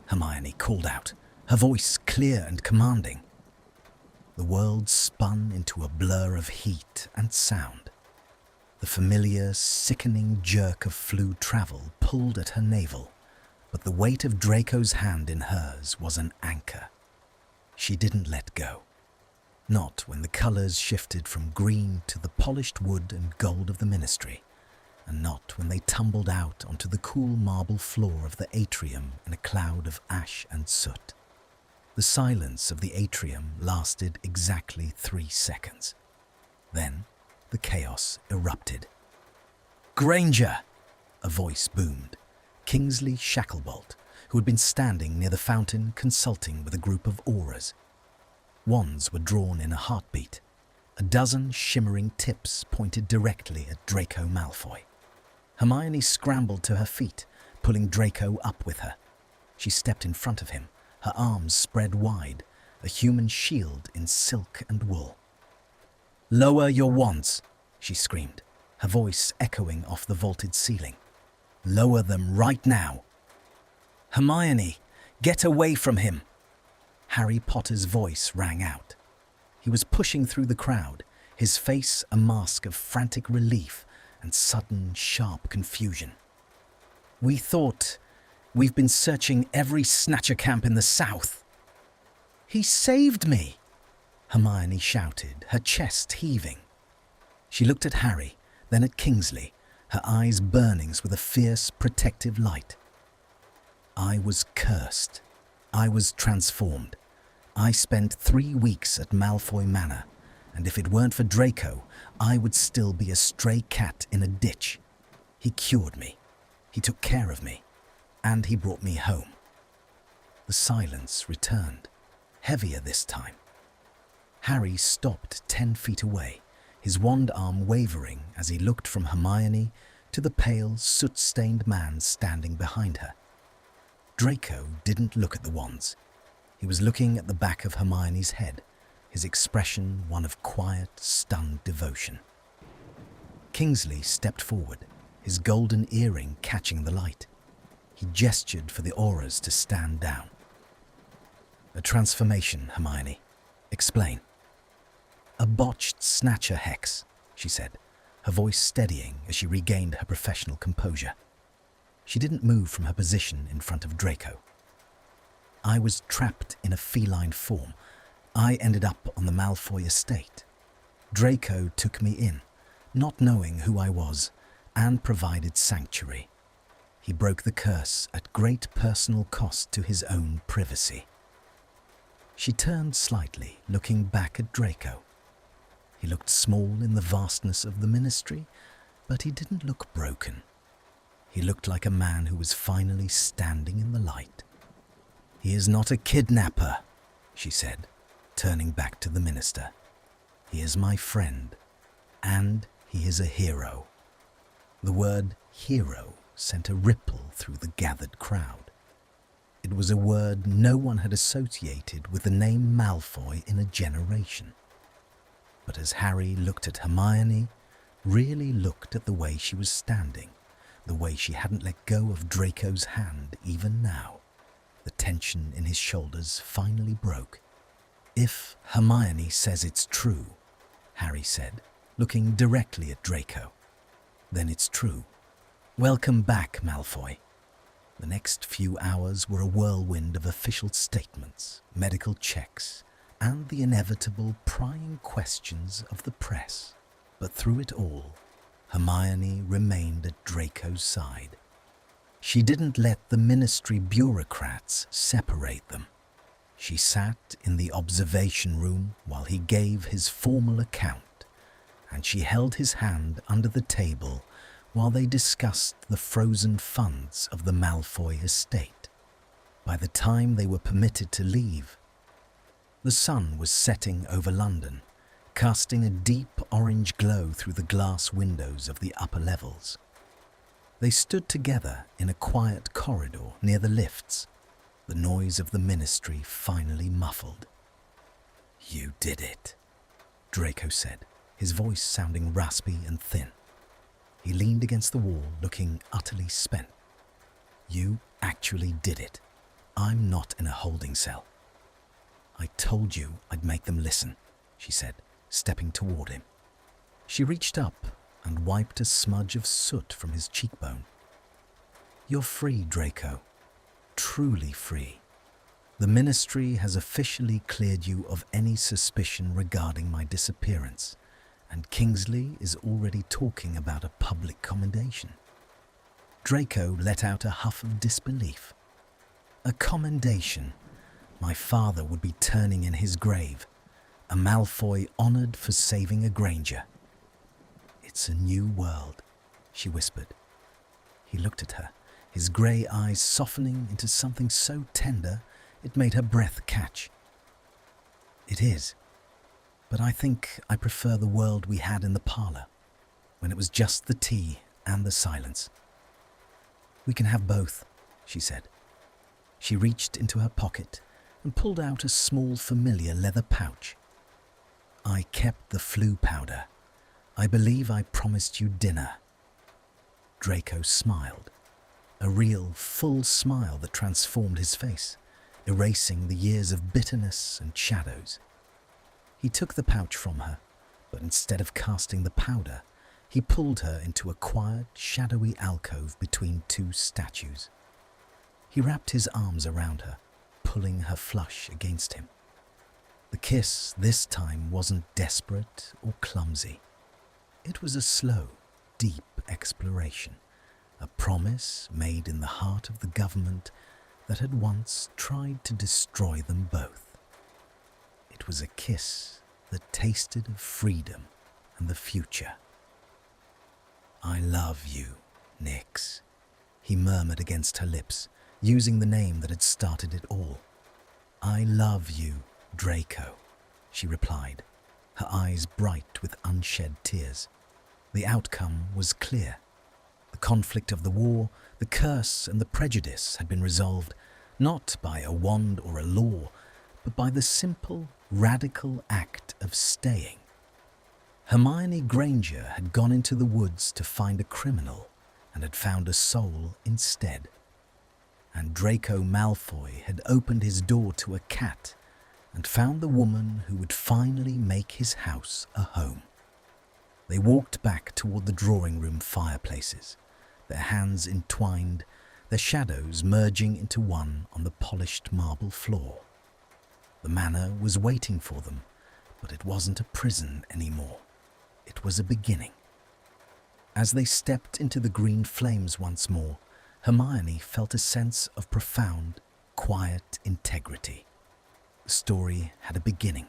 Hermione called out, her voice clear and commanding. The world spun into a blur of heat and sound. The familiar, sickening jerk of flu travel pulled at her navel, but the weight of Draco's hand in hers was an anchor. She didn't let go. Not when the colors shifted from green to the polished wood and gold of the ministry, and not when they tumbled out onto the cool marble floor of the atrium in a cloud of ash and soot. The silence of the atrium lasted exactly 3 seconds. Then the chaos erupted. "Granger!" a voice boomed. Kingsley Shacklebolt, who had been standing near the fountain consulting with a group of aurors. Wands were drawn in a heartbeat. A dozen shimmering tips pointed directly at Draco Malfoy. Hermione scrambled to her feet, pulling Draco up with her. She stepped in front of him, her arms spread wide, a human shield in silk and wool. "Lower your wands," she screamed, her voice echoing off the vaulted ceiling. "Lower them right now." "Hermione, get away from him!" Harry Potter's voice rang out. He was pushing through the crowd, his face a mask of frantic relief and sudden, sharp confusion. We've been searching every snatcher camp in the South." "He saved me!" Hermione shouted, her chest heaving. She looked at Harry, then at Kingsley, her eyes burning with a fierce, protective light. "I was cursed. I was transformed. I spent 3 weeks at Malfoy Manor, and if it weren't for Draco, I would still be a stray cat in a ditch. He cured me. He took care of me. And he brought me home." The silence returned, heavier this time. Harry stopped 10 feet away, his wand arm wavering as he looked from Hermione to the pale, soot-stained man standing behind her. Draco didn't look at the wands. He was looking at the back of Hermione's head, his expression one of quiet, stunned devotion. Kingsley stepped forward, his golden earring catching the light. He gestured for the auras to stand down. "A transformation, Hermione. Explain." "A botched snatcher hex," she said, her voice steadying as she regained her professional composure. She didn't move from her position in front of Draco. "I was trapped in a feline form. I ended up on the Malfoy estate. Draco took me in, not knowing who I was, and provided sanctuary. He broke the curse at great personal cost to his own privacy." She turned slightly, looking back at Draco. He looked small in the vastness of the ministry, but he didn't look broken. He looked like a man who was finally standing in the light. "He is not a kidnapper," she said, turning back to the minister. "He is my friend, and he is a hero." The word hero sent a ripple through the gathered crowd. It was a word no one had associated with the name Malfoy in a generation. But as Harry looked at Hermione, really looked at the way she was standing, the way she hadn't let go of Draco's hand even now, the tension in his shoulders finally broke. "If Hermione says it's true," Harry said, looking directly at Draco, "then it's true. Welcome back, Malfoy." The next few hours were a whirlwind of official statements, medical checks, and the inevitable prying questions of the press. But through it all, Hermione remained at Draco's side. She didn't let the ministry bureaucrats separate them. She sat in the observation room while he gave his formal account, and she held his hand under the table while they discussed the frozen funds of the Malfoy estate. By the time they were permitted to leave, the sun was setting over London, casting a deep orange glow through the glass windows of the upper levels. They stood together in a quiet corridor near the lifts, the noise of the ministry finally muffled. "You did it," Draco said, his voice sounding raspy and thin. He leaned against the wall, looking utterly spent. "You actually did it. I'm not in a holding cell." "I told you I'd make them listen," she said, stepping toward him. She reached up and wiped a smudge of soot from his cheekbone. "You're free, Draco. Truly free. The ministry has officially cleared you of any suspicion regarding my disappearance, and Kingsley is already talking about a public commendation." Draco let out a huff of disbelief. "A commendation? My father would be turning in his grave. A Malfoy honoured for saving a Granger." "It's a new world," she whispered. He looked at her, his grey eyes softening into something so tender it made her breath catch. "It is. But I think I prefer the world we had in the parlour, when it was just the tea and the silence." "We can have both," she said. She reached into her pocket and pulled out a small familiar leather pouch. "I kept the flu powder. I believe I promised you dinner." Draco smiled, a real, full smile that transformed his face, erasing the years of bitterness and shadows. He took the pouch from her, but instead of casting the powder, he pulled her into a quiet, shadowy alcove between two statues. He wrapped his arms around her, pulling her flush against him. The kiss this time wasn't desperate or clumsy. It was a slow, deep exploration, a promise made in the heart of the government that had once tried to destroy them both. It was a kiss that tasted of freedom and the future. "I love you, Nyx," he murmured against her lips, using the name that had started it all. "I love you, Draco," she replied, her eyes bright with unshed tears. The outcome was clear. The conflict of the war, the curse and the prejudice had been resolved not by a wand or a law, but by the simple, radical act of staying. Hermione Granger had gone into the woods to find a criminal and had found a soul instead. And Draco Malfoy had opened his door to a cat and found the woman who would finally make his house a home. They walked back toward the drawing room fireplaces, their hands entwined, their shadows merging into one on the polished marble floor. The manor was waiting for them, but it wasn't a prison anymore. It was a beginning. As they stepped into the green flames once more, Hermione felt a sense of profound, quiet integrity. The story had a beginning,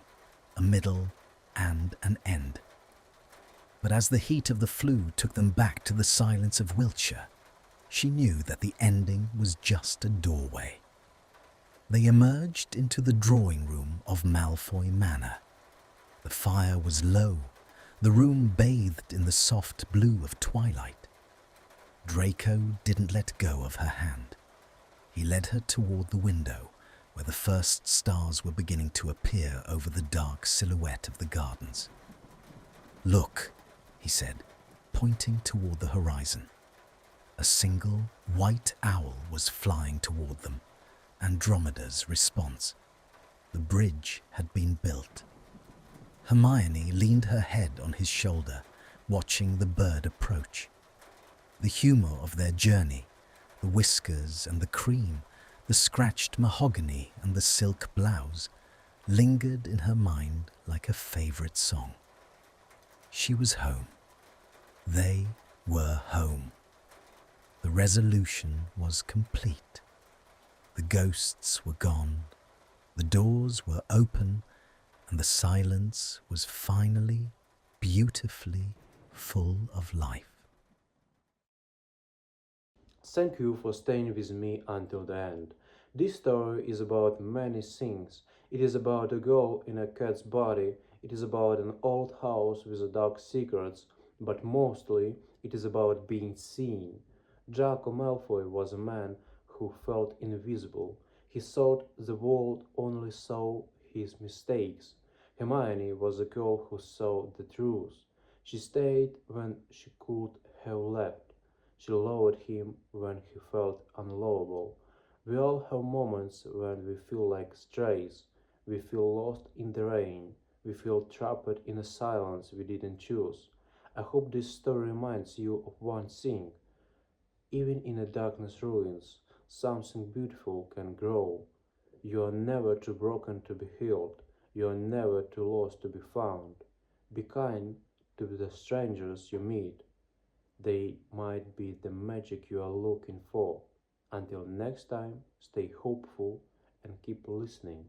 a middle, and an end. But as the heat of the flue took them back to the silence of Wiltshire, she knew that the ending was just a doorway. They emerged into the drawing room of Malfoy Manor. The fire was low, the room bathed in the soft blue of twilight. Draco didn't let go of her hand. He led her toward the window, where the first stars were beginning to appear over the dark silhouette of the gardens. "Look," he said, pointing toward the horizon. A single white owl was flying toward them, Andromeda's response. The bridge had been built. Hermione leaned her head on his shoulder, watching the bird approach. The humor of their journey, the whiskers and the cream, the scratched mahogany and the silk blouse, lingered in her mind like a favorite song. She was home. They were home. The resolution was complete. The ghosts were gone, the doors were open, and the silence was finally, beautifully full of life. Thank you for staying with me until the end. This story is about many things. It is about a girl in a cat's body, it is about an old house with dark secrets, but mostly it is about being seen. Draco Malfoy was a man who felt invisible. He thought the world only saw his mistakes. Hermione was a girl who saw the truth. She stayed when she could have left. She lowered him when he felt unlovable. We all have moments when we feel like strays. We feel lost in the rain. We feel trapped in a silence we didn't choose. I hope this story reminds you of one thing. Even in a darkness ruins, something beautiful can grow. You are never too broken to be healed. You are never too lost to be found. Be kind to the strangers you meet. They might be the magic you are looking for. Until next time, stay hopeful and keep listening.